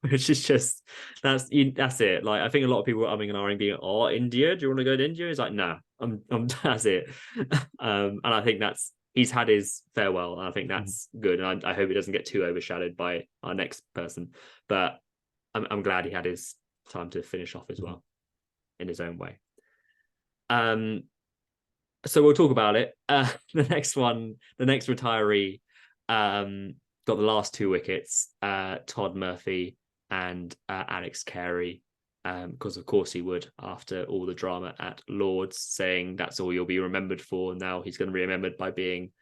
Which is just that's it. Like I think a lot of people are umming and ahhing, being, "Oh, India, do you want to go to India?" It's like, nah, I'm that's it. And I think he's had his farewell, and I think that's good. And I hope it doesn't get too overshadowed by our next person. But I'm glad he had his time to finish off as well in his own way. So we'll talk about it. The next retiree, got the last 2 wickets, Todd Murphy and Alex Carey, because of course he would, after all the drama at Lords, saying that's all you'll be remembered for. Now he's going to be remembered by being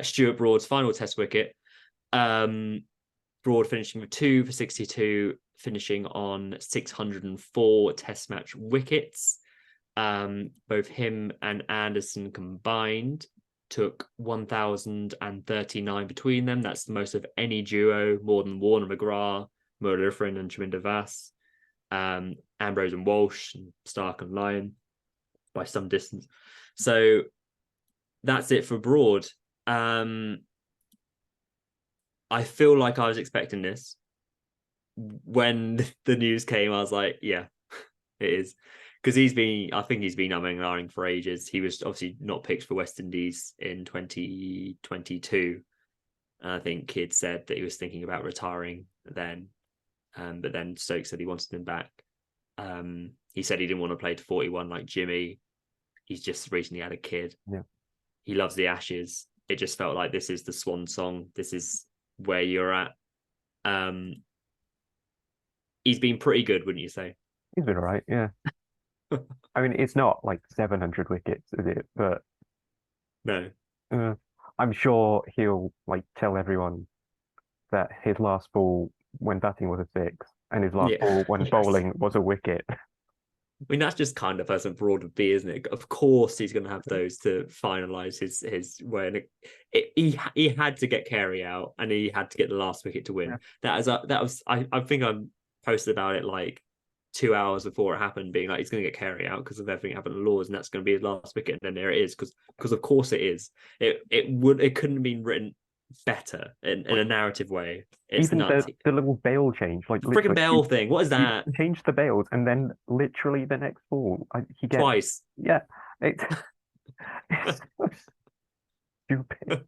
Stuart Broad's final Test wicket. Broad finishing with 2 for 62, finishing on 604 Test match wickets. Both him and Anderson combined took 1,039 between them. That's the most of any duo, more than Warner McGrath, Muralitharan and Chaminda Vass, Ambrose and Walsh, and Stark and Lyon by some distance. So that's it for Broad. I feel like I was expecting this. When the news came, I was like, yeah, it is. Because I think he's been umming and ahhing for ages. He was obviously not picked for West Indies in 2022. And I think he'd said that he was thinking about retiring then. But then Stokes said he wanted him back. He said he didn't want to play to 41 like Jimmy. He's just recently had a kid. Yeah. He loves the Ashes. It just felt like this is the swan song. This is where you're at. He's been pretty good, wouldn't you say? He's been all right, yeah. I mean, it's not like 700 wickets, is it? But no, I'm sure he'll like tell everyone that his last ball when batting was a 6, and his last ball when bowling was a wicket. I mean, that's just kind of person Broad would be, isn't it? Of course, he's going to have those to finalise his way. He had to get Carey out, and he had to get the last wicket to win. Yeah. That was I think I posted about it like 2 hours before it happened, being like, he's going to get Carey out because of everything happened in Lords, and that's going to be his last wicket. And then there it is, because of course it is. It couldn't have been written better in a narrative way. It's even the little bail change, like freaking bail thing. What is that? He changed the bails, and then literally the next ball, he gets twice. Yeah, it's so stupid.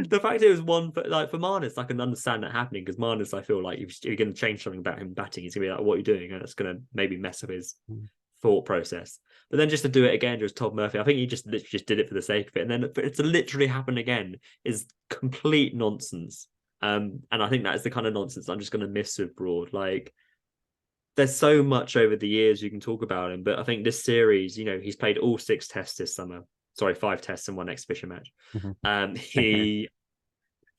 The fact it was one for Marnus, I can understand that happening, because Marnus, I feel like if you're going to change something about him batting, he's going to be like, what are you doing? And it's going to maybe mess up his thought process. But then just to do it again, just Todd Murphy, I think he just did it for the sake of it. And then for it to literally happen again is complete nonsense. And I think that is the kind of nonsense I'm just going to miss with Broad. Like, there's so much over the years you can talk about him, but I think this series, he's played all 6 tests this summer. Sorry, 5 tests and 1 exhibition match.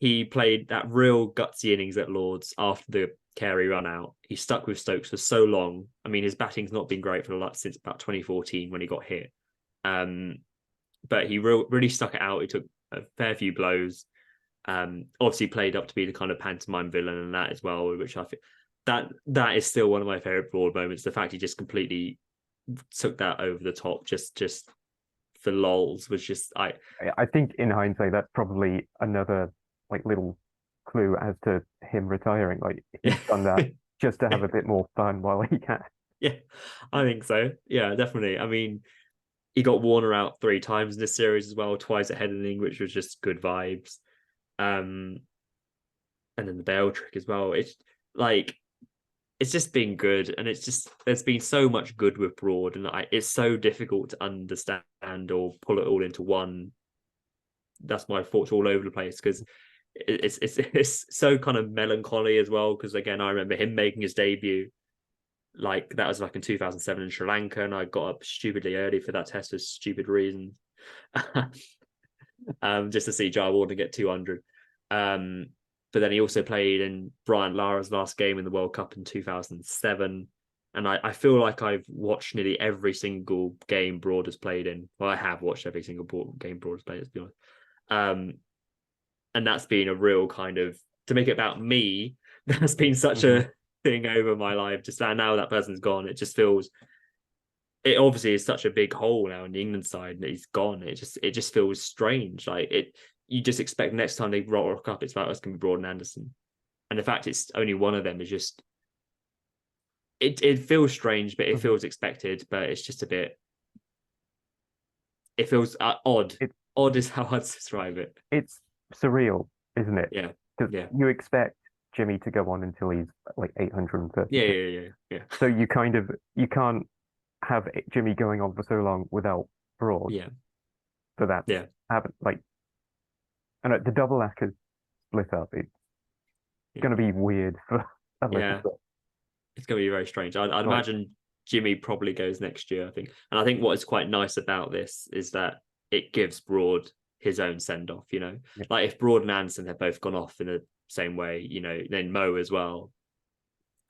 He played that real gutsy innings at Lords after the Carey run out. He stuck with Stokes for so long. I mean, his batting's not been great since about 2014 when he got hit. But he really stuck it out. He took a fair few blows. Obviously played up to be the kind of pantomime villain and that as well, which I think that is still one of my favorite Broad moments. The fact he just completely took that over the top, just for lols, was just I think in hindsight that's probably another like little clue as to him retiring. Like, he's done that just to have a bit more fun while he can. Yeah, I think so. Yeah, definitely. I mean, he got Warner out 3 times in this series as well, twice at heading, which was just good vibes. And then the bail trick as well. It's just been good, and there's been so much good with Broad, and it's so difficult to understand or pull it all into one. That's my thoughts all over the place, because it's so kind of melancholy as well, because again, I remember him making his debut, like that was like in 2007 in Sri Lanka, and I got up stupidly early for that test for stupid reasons, just to see Jai Warner get 200. But then he also played in Brian Lara's last game in the World Cup in 2007. And I feel like I've watched nearly every single game Broad has played in. Well, I have watched every single game Broad has played, let's be honest. And that's been a real kind of, to make it about me, that's been such a thing over my life. Just now that person's gone, it just feels it obviously is such a big hole now in the England side, and he's gone. It just feels strange. Like it, you just expect next time they rock up, it's about us going to be Broad and Anderson, and the fact it's only one of them is just it feels strange, but it Mhm. feels expected. But it's just a bit. It feels odd. It's Odd is how I'd describe it. it's surreal, isn't it? Yeah, Because yeah, you expect Jimmy to go on until he's like yeah, 832. yeah, yeah, yeah, So you can't have Jimmy going on for so long without Broad. yeah, So that's yeah, haven't like and the double Ackers split up. It's yeah. gonna be weird for a little Yeah. bit. It's going to be very strange. I'd Like imagine Jimmy probably goes next year, I think. And I think what is quite nice about this is that it gives Broad his own send off, you know. yeah, Like if Broad and Anderson had both gone off in the same way, you know, then Mo as well,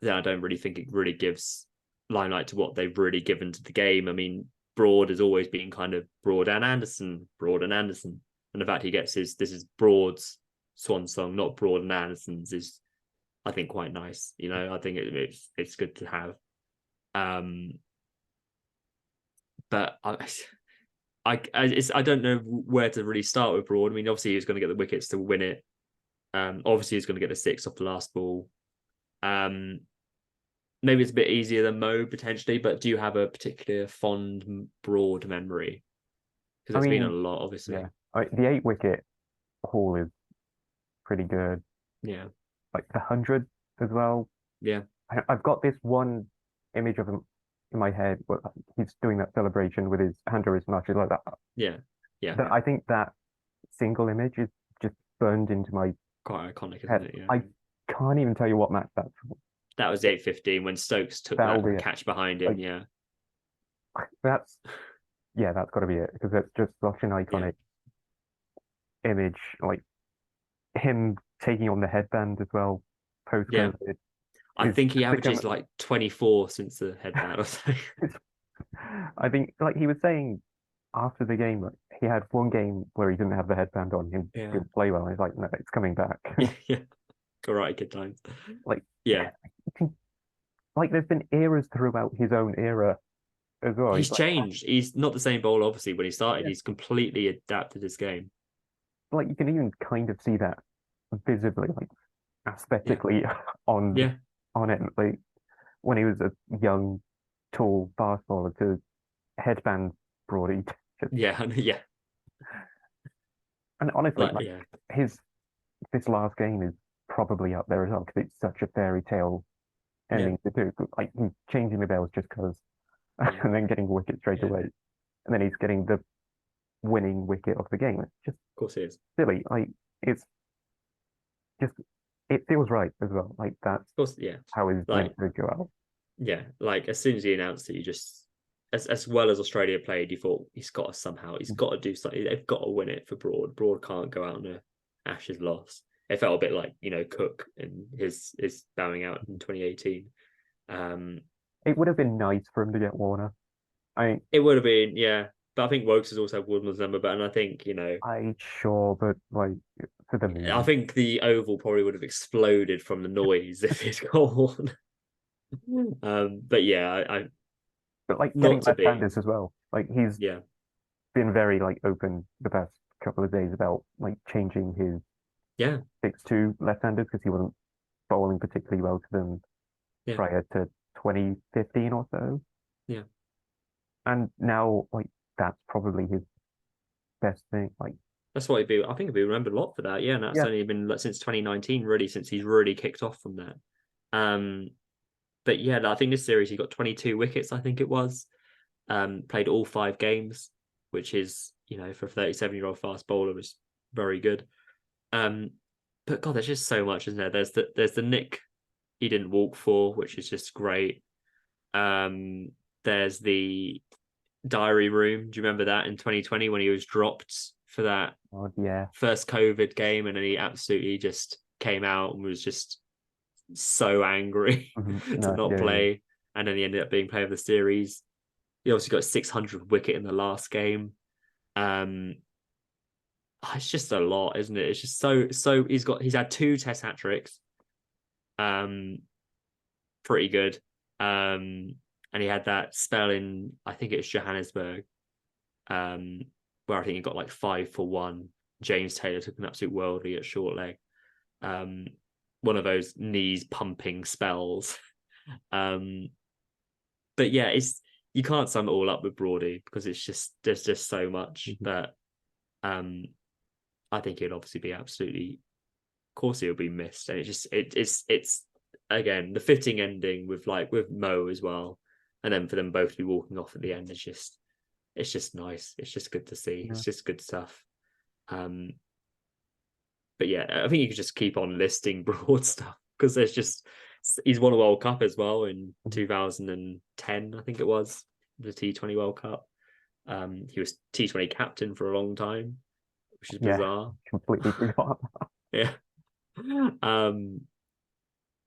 then I don't really think it really gives limelight to what they've really given to the game. I mean, Broad has always been kind of Broad and Anderson, Broad and Anderson. And the fact he gets his this is Broad's swan song, not Broad and Anderson's, is I think quite nice. You know, I think it's good to have. Um, but I don't know where to really start with Broad. I mean, obviously he was going to get the wickets to win it. Obviously he's going to get the six off the last ball. Um, maybe it's a bit easier than Mo potentially, but do you have a particular fond Broad memory? Because I there's been a mean, lot, yeah, obviously. the 8 wicket haul is pretty good. Yeah, Like the 100 as well. yeah, I've got this one image of him in my head where he's doing that celebration with his hand over his mouth, just like that. yeah, yeah. I think that single image is just burned into my Quite iconic, isn't head. it? Yeah. I can't even tell you what match that's from. That was 8:15 when Stokes took That'll that be it. catch behind him. Like Yeah, that's yeah, that's got to be it because it's just such an yeah, iconic image. Like him taking on the headband as well, post yeah. COVID, I is think he just become. averages like 24 since the headband or something. I think like he was saying after the game, like, he had one game where he didn't have the headband on. He Yeah. didn't play well. He's like, no, it's coming back. Yeah, yeah. Karate Kid times. Like, Yeah. you can, like there's been eras throughout his own era as well. He's He's changed. He's not the same bowler, obviously, when he started. yeah, He's completely adapted his game. like you can even kind of see that visibly, like Yeah. aesthetically on Yeah. on it. Like when he was a young, tall fast bowler to headband Broady. Just Yeah. Yeah. and honestly, Like, like yeah. his this last game is probably up there as well because it's such a fairy tale Yeah. ending to do. Like he's changing the bells just because, Yeah. and then getting a wicket straight Yeah. away, Of and then he's getting the winning wicket of the game. It's just course he is. Of silly. Like it's just it feels right as well. Like that's course, yeah. how it's meant Like, to go out. yeah. Like, as soon as he announced it, you just, as well as Australia played, you thought he's got to do something. They've got to win it for Broad. Broad can't go out on a Ashes loss. It felt a bit like, you know, Cook and his bowing out in 2018. Um, It would have been nice for him to get Warner. I it would have been, yeah. But I think Wokes has also had Woodman's number. But and I think, you know, I sure, but like for the I meme, think the oval probably would have exploded from the noise if he'd gone. But yeah, I but like getting not to be. left-handers as well. Like he's Yeah, been very like open the past couple of days about like changing his yeah, six to left-handers because he wasn't bowling particularly well to them yeah, prior to 2015 or so. yeah. And now like that's probably his best thing. Like That's what he'd be. I think he'd be remembered a lot for that. Yeah, and that's yeah, only been like, since 2019, really, since he's really kicked off from that. Um, but yeah, I think this series he got 22 wickets. I think it was. Played all 5 games, which is, you know, for a 37-year-old fast bowler is very good. Um, but God, there's just so much, isn't there? There's the nick he didn't walk for, which is just great. There's the diary room. Do you remember that in 2020 when he was dropped for that oh yeah, first COVID game, and then he absolutely just came out and was just so angry to no, not yeah, yeah. play, and then he ended up being player of the series. He obviously got 600 wicket in the last game. Um, it's just a lot, isn't it? It's just so he's had 2 Test hat tricks. Um, pretty good. and he had that spell in, I think it was Johannesburg, where I think he got like 5 for 1. James Taylor took an absolute worldie at short leg. One of those knees pumping spells. But yeah, you can't sum it all up with Broady because there's just so much. But I think it'd obviously be absolutely, of course, it'll be missed, and it's again the fitting ending with Mo as well, and then for them both to be walking off at the end, it's just nice. It's just good to see. Yeah. It's just good stuff. But yeah, I think you could just keep on listing Broad stuff because he's won a World Cup as well in 2010, I think it was, the T20 World Cup. He was T20 captain for a long time, which is bizarre. Completely forgot. Yeah.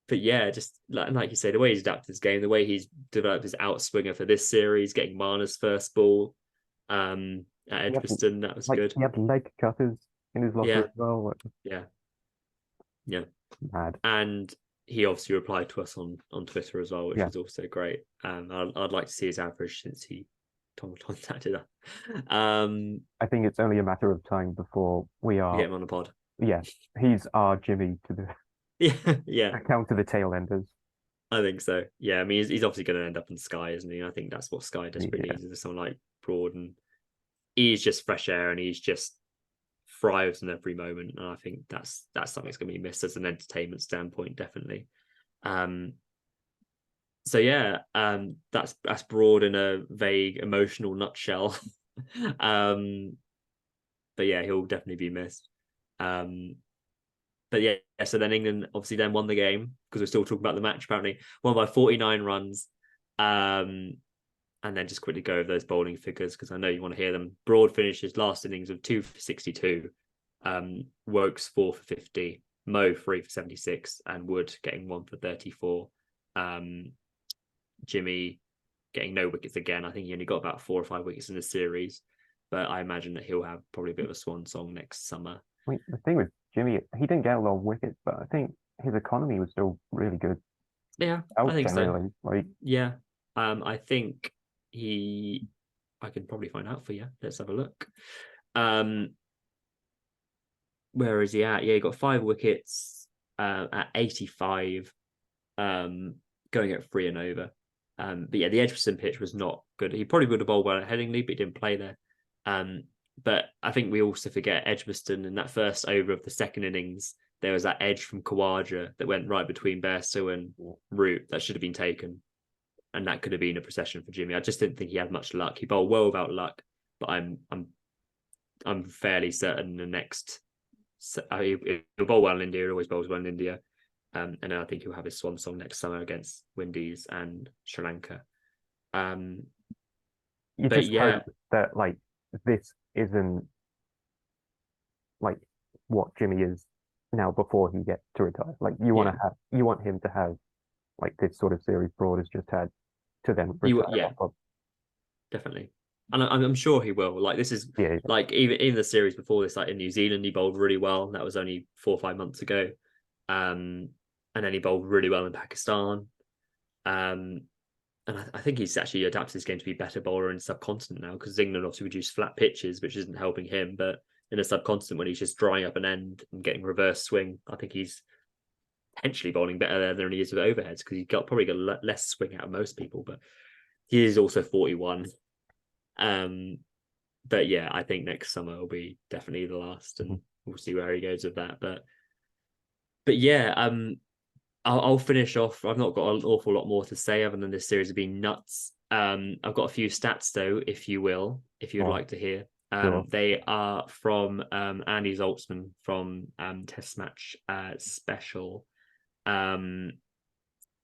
But yeah, just like you say, the way he's adapted his game, the way he's developed his outswinger for this series, getting Mana's first ball at Edgbaston, that was good. He had leg cutters in his locker as well. Yeah. Mad. And he obviously replied to us on Twitter as well, which was also great. I'd like to see his average since he contacted us. I think it's only a matter of time before we get him on the pod. Yeah, he's our Jimmy to the account to the tail enders. I think so. Yeah, I mean, he's obviously going to end up in Sky, isn't he? I think that's what Sky desperately needs, is someone like Broad, and he's just fresh air, and he's just thrives in every moment. And I think that's something that's going to be missed as an entertainment standpoint, definitely. So yeah, that's Broad in a vague emotional nutshell. But yeah, he'll definitely be missed. But yeah, so then England obviously then won the game, because we're still talking about the match, apparently. Won by 49 runs. And then just quickly go over those bowling figures, because I know you want to hear them. Broad finishes last innings of 2 for 62. Wokes 4 for 50. Mo 3 for 76. And Wood getting 1 for 34. Jimmy getting no wickets again. I think he only got about 4 or 5 wickets in the series. But I imagine that he'll have probably a bit of a swan song next summer. I mean, the thing with Jimmy, he didn't get a lot of wickets, but I think his economy was still really good. Yeah, I think generally. So. Yeah, I think I can probably find out for you. Let's have a look. Where is he at? Yeah, he got 5 wickets at 85, going at 3 and over. But yeah, the Edgbaston pitch was not good. He probably would have bowled well at Headingley, but he didn't play there. But I think we also forget Edgbaston in that first over of the second innings. There was that edge from Khawaja that went right between Bairstow and Root that should have been taken, and that could have been a procession for Jimmy. I just didn't think he had much luck. He bowled well without luck, but I'm fairly certain the next he'll bowl well in India. He always bowls well in India, and then I think he'll have his swan song next summer against Windies and Sri Lanka. You just hope that this isn't what Jimmy is now before he gets to retire. You want him to have this sort of series Broad has just had to then retire. Definitely. And I'm sure he will. This is even the series before this, in New Zealand, he bowled really well. That was only 4 or 5 months ago. And then he bowled really well in Pakistan. And I think he's actually adapted his game to be a better bowler in the subcontinent now, because England obviously reduced flat pitches, which isn't helping him. But in a subcontinent, when he's just drying up an end and getting reverse swing, I think he's potentially bowling better there than he is with overheads, because he's probably got less swing out of most people. But he is also 41. But yeah, I think next summer will be definitely the last, and we'll see where he goes with that. But yeah, I'll finish off. I've not got an awful lot more to say other than this series has been nuts. I've got a few stats though, if you would like to hear. Sure. They are from Andy Zoltzman from Test Match Special.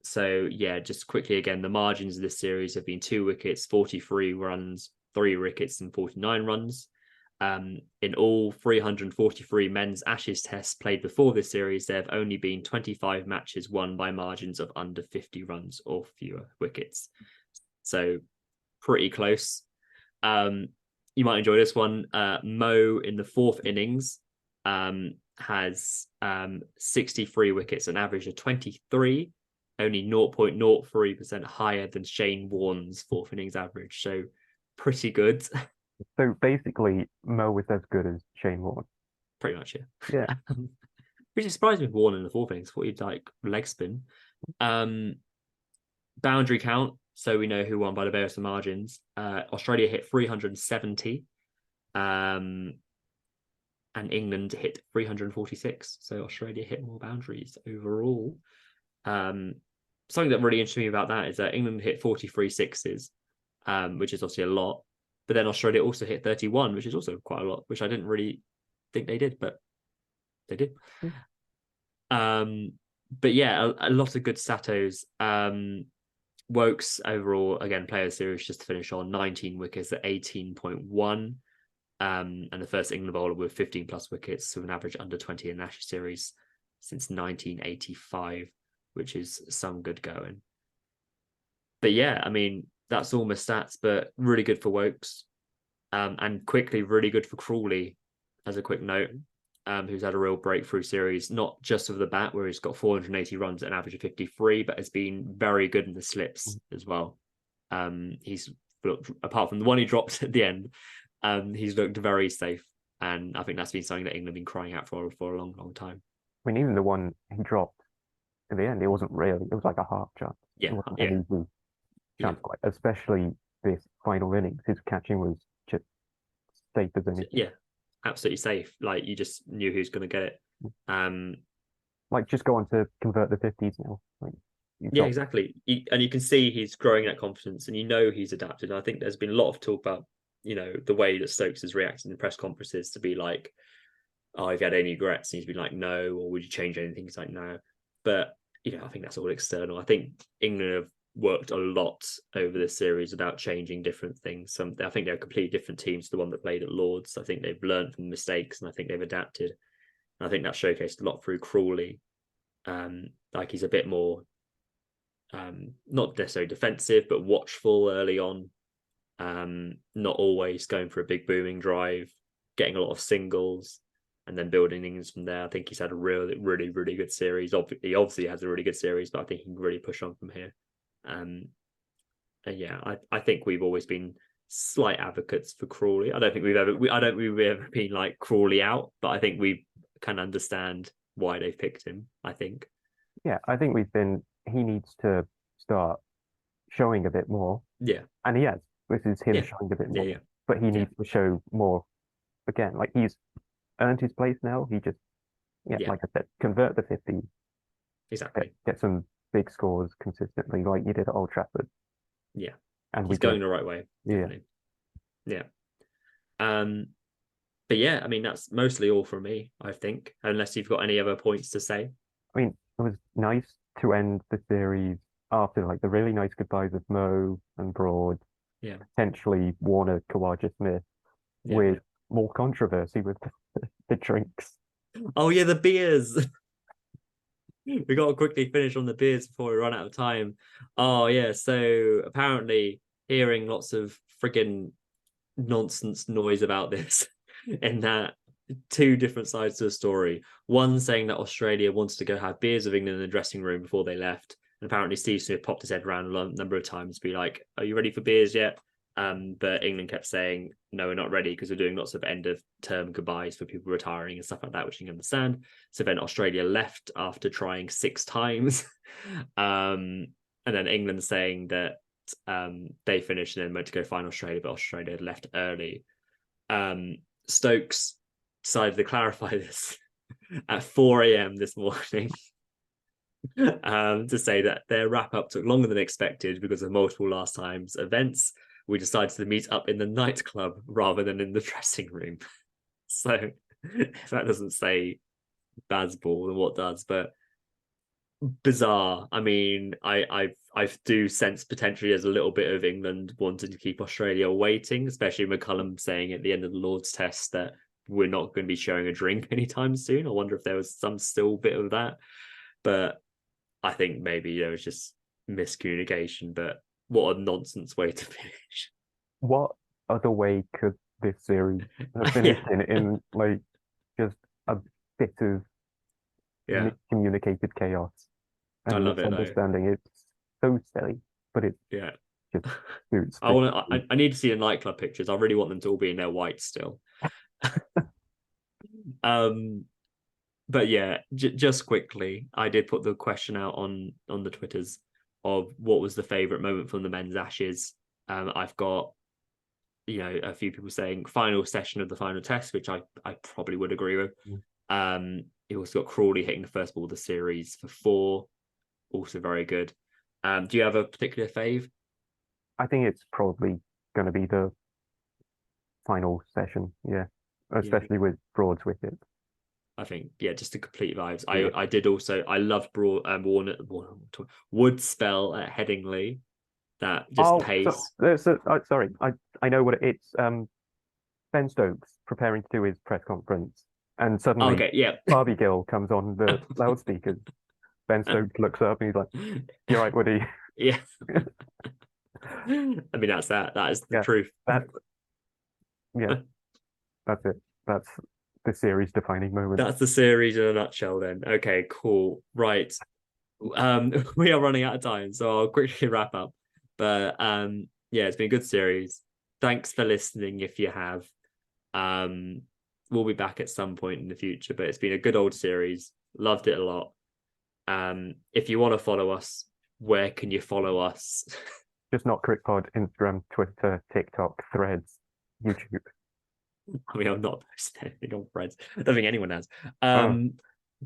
So yeah, just quickly again, the margins of this series have been 2 wickets, 43 runs, 3 wickets, and 49 runs. In all 343 men's Ashes tests played before this series, there have only been 25 matches won by margins of under 50 runs or fewer wickets. So pretty close. You might enjoy this one. Mo in the 4th innings has 63 wickets, an average of 23. only 0.03% higher than Shane Warne's fourth innings average. So pretty good. So basically, Mo was as good as Shane Warne. Pretty much, Yeah. Which is surprising with Warne in the fourth innings. Thought he'd like leg spin. Boundary count. So we know who won by the barest of margins. Australia hit 370. And England hit 346. So Australia hit more boundaries overall. Something that really interested me about that is that England hit 43 sixes, which is obviously a lot. But then Australia also hit 31, which is also quite a lot, which I didn't really think they did, but they did. But yeah, a lot of good statos. Wokes overall, again, player series just to finish on 19 wickets at 18.1. And the first England bowler with 15 plus wickets with an average under 20 in the Ashes series since 1985, which is some good going. But yeah, I mean, that's all my stats, but really good for Wokes. And quickly, really good for Crawley, as a quick note, who's had a real breakthrough series, not just with the bat, where he's got 480 runs at an average of 53, but has been very good in the slips as well. He's looked, apart from the one he dropped at the end, he's looked very safe. And I think that's been something that England have been crying out for a long, long time. I mean, even the one he dropped at the end, it wasn't really, it was like a half chance. Yeah, it wasn't an easy chance, yeah. especially this final innings. His catching was just safe as anything. Yeah, absolutely safe. Like, you just knew who's going to get it. Like, just go on to convert the 50s now. Like, yeah, exactly. And you can see he's growing that confidence, and you know he's adapted. And I think there's been a lot of talk about, you know, the way that Stokes has reacted in press conferences to be like, oh, have you had any regrets? And he's been like, no, or would you change anything? He's like, no. But, you know, I think that's all external. I think England have worked a lot over this series about changing different things. I think they're a completely different team to the one that played at Lords. I think they've learned from mistakes, and I think they've adapted. And I think that showcased a lot through Crawley. Like, he's a bit more not necessarily defensive, but watchful early on. Not always going for a big booming drive, getting a lot of singles, and then building things from there. I think he's had a really, really, really good series. He obviously has a really good series, but I think he can really push on from here. And yeah, I think we've always been slight advocates for Crawley. I don't think we've ever been like Crawley out, but I think we can understand why they've picked him. I think. Yeah, I think he needs to start showing a bit more. Yeah. And he has. This is him showing a bit more. Yeah. But he needs to show more again. Like, he's earned his place now. He just, like I said, convert the 50. Exactly. Get some big scores consistently, like you did at Old Trafford. Yeah. And he's going the right way. Definitely. Yeah. But yeah, I mean, that's mostly all from me, I think, unless you've got any other points to say. I mean, it was nice to end the series after like the really nice goodbyes of Mo and Broad, potentially Warner, Kawaja Smith, with more controversy with the drinks. Oh yeah, the beers. We got to quickly finish on the beers before we run out of time. Oh yeah, so apparently hearing lots of friggin' nonsense noise about this, in that two different sides to the story. One saying that Australia wanted to go have beers with England in the dressing room before they left. And apparently Steve Smith popped his head around a number of times to be like, are you ready for beers yet? But England kept saying, no, we're not ready, because we're doing lots of end of term goodbyes for people retiring and stuff like that, which you can understand. So then Australia left after trying 6 times. And then England saying that they finished and then went to go find Australia, but Australia had left early. Stokes decided to clarify this at 4 a.m. this morning. To say that their wrap up took longer than expected because of multiple last times events. We decided to meet up in the nightclub rather than in the dressing room. So if that doesn't say Bazball, then what does? But bizarre. I mean, I do sense potentially there's a little bit of England wanting to keep Australia waiting, especially McCullum saying at the end of the Lord's Test that we're not going to be sharing a drink anytime soon. I wonder if there was some still bit of that. But I think maybe there was just miscommunication, but what a nonsense way to finish. What other way could this series have finished in like just a bit of miscommunicated chaos? I and love it though. misunderstanding. It's so silly, but it Yeah. just suits I the want show. I need to see the nightclub pictures. I really want them to all be in their white still. Um, but yeah, just quickly, I did put the question out on the Twitters of what was the favorite moment from the men's Ashes. I've got a few people saying final session of the final test, which I probably would agree with. You also got Crawley hitting the first ball of the series for 4, also very good. Do you have a particular fave? I think it's probably going to be the final session. Yeah, Yeah, especially with Broad's wicket. I think just to complete vibes. Yeah. I did also I loved Broad Wood spell at Headingley, that just Oh, so, pace. sorry. I know what it's. Ben Stokes preparing to do his press conference, and suddenly Okay, yeah. Barbie Gill comes on the loudspeakers. Ben Stokes looks up and he's like, "You're right, Woody." Yeah. I mean that is the Yeah, truth. that. Yeah, that's it. That's the series defining moment. That's the series in a nutshell then. Okay, cool. Right. We are running out of time, so I'll quickly wrap up. But yeah, it's been a good series. Thanks for listening if you have. Um, we'll be back at some point in the future, but it's been a good old series. Loved it a lot. If you want to follow us, where can you follow us? Just not CrickPod, Instagram, Twitter, TikTok, Threads, YouTube. I mean, I'm not posting anything on Threads. I don't think anyone has. Oh,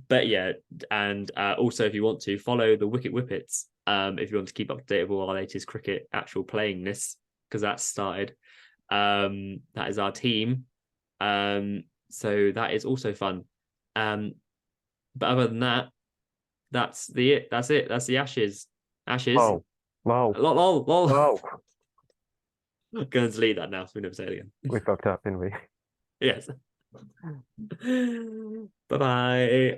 But yeah, and also if you want to follow the Wicket Whippets, if you want to keep up to date with all our latest cricket actual playingness, because that's started. That is our team. So that is also fun. But other than that, that's it. That's it. That's the Ashes. Ashes. lol, lol, Lol, lol, lol. lol. Going to delete that now, so we never say it again. We fucked up, didn't we? Yes. Bye bye.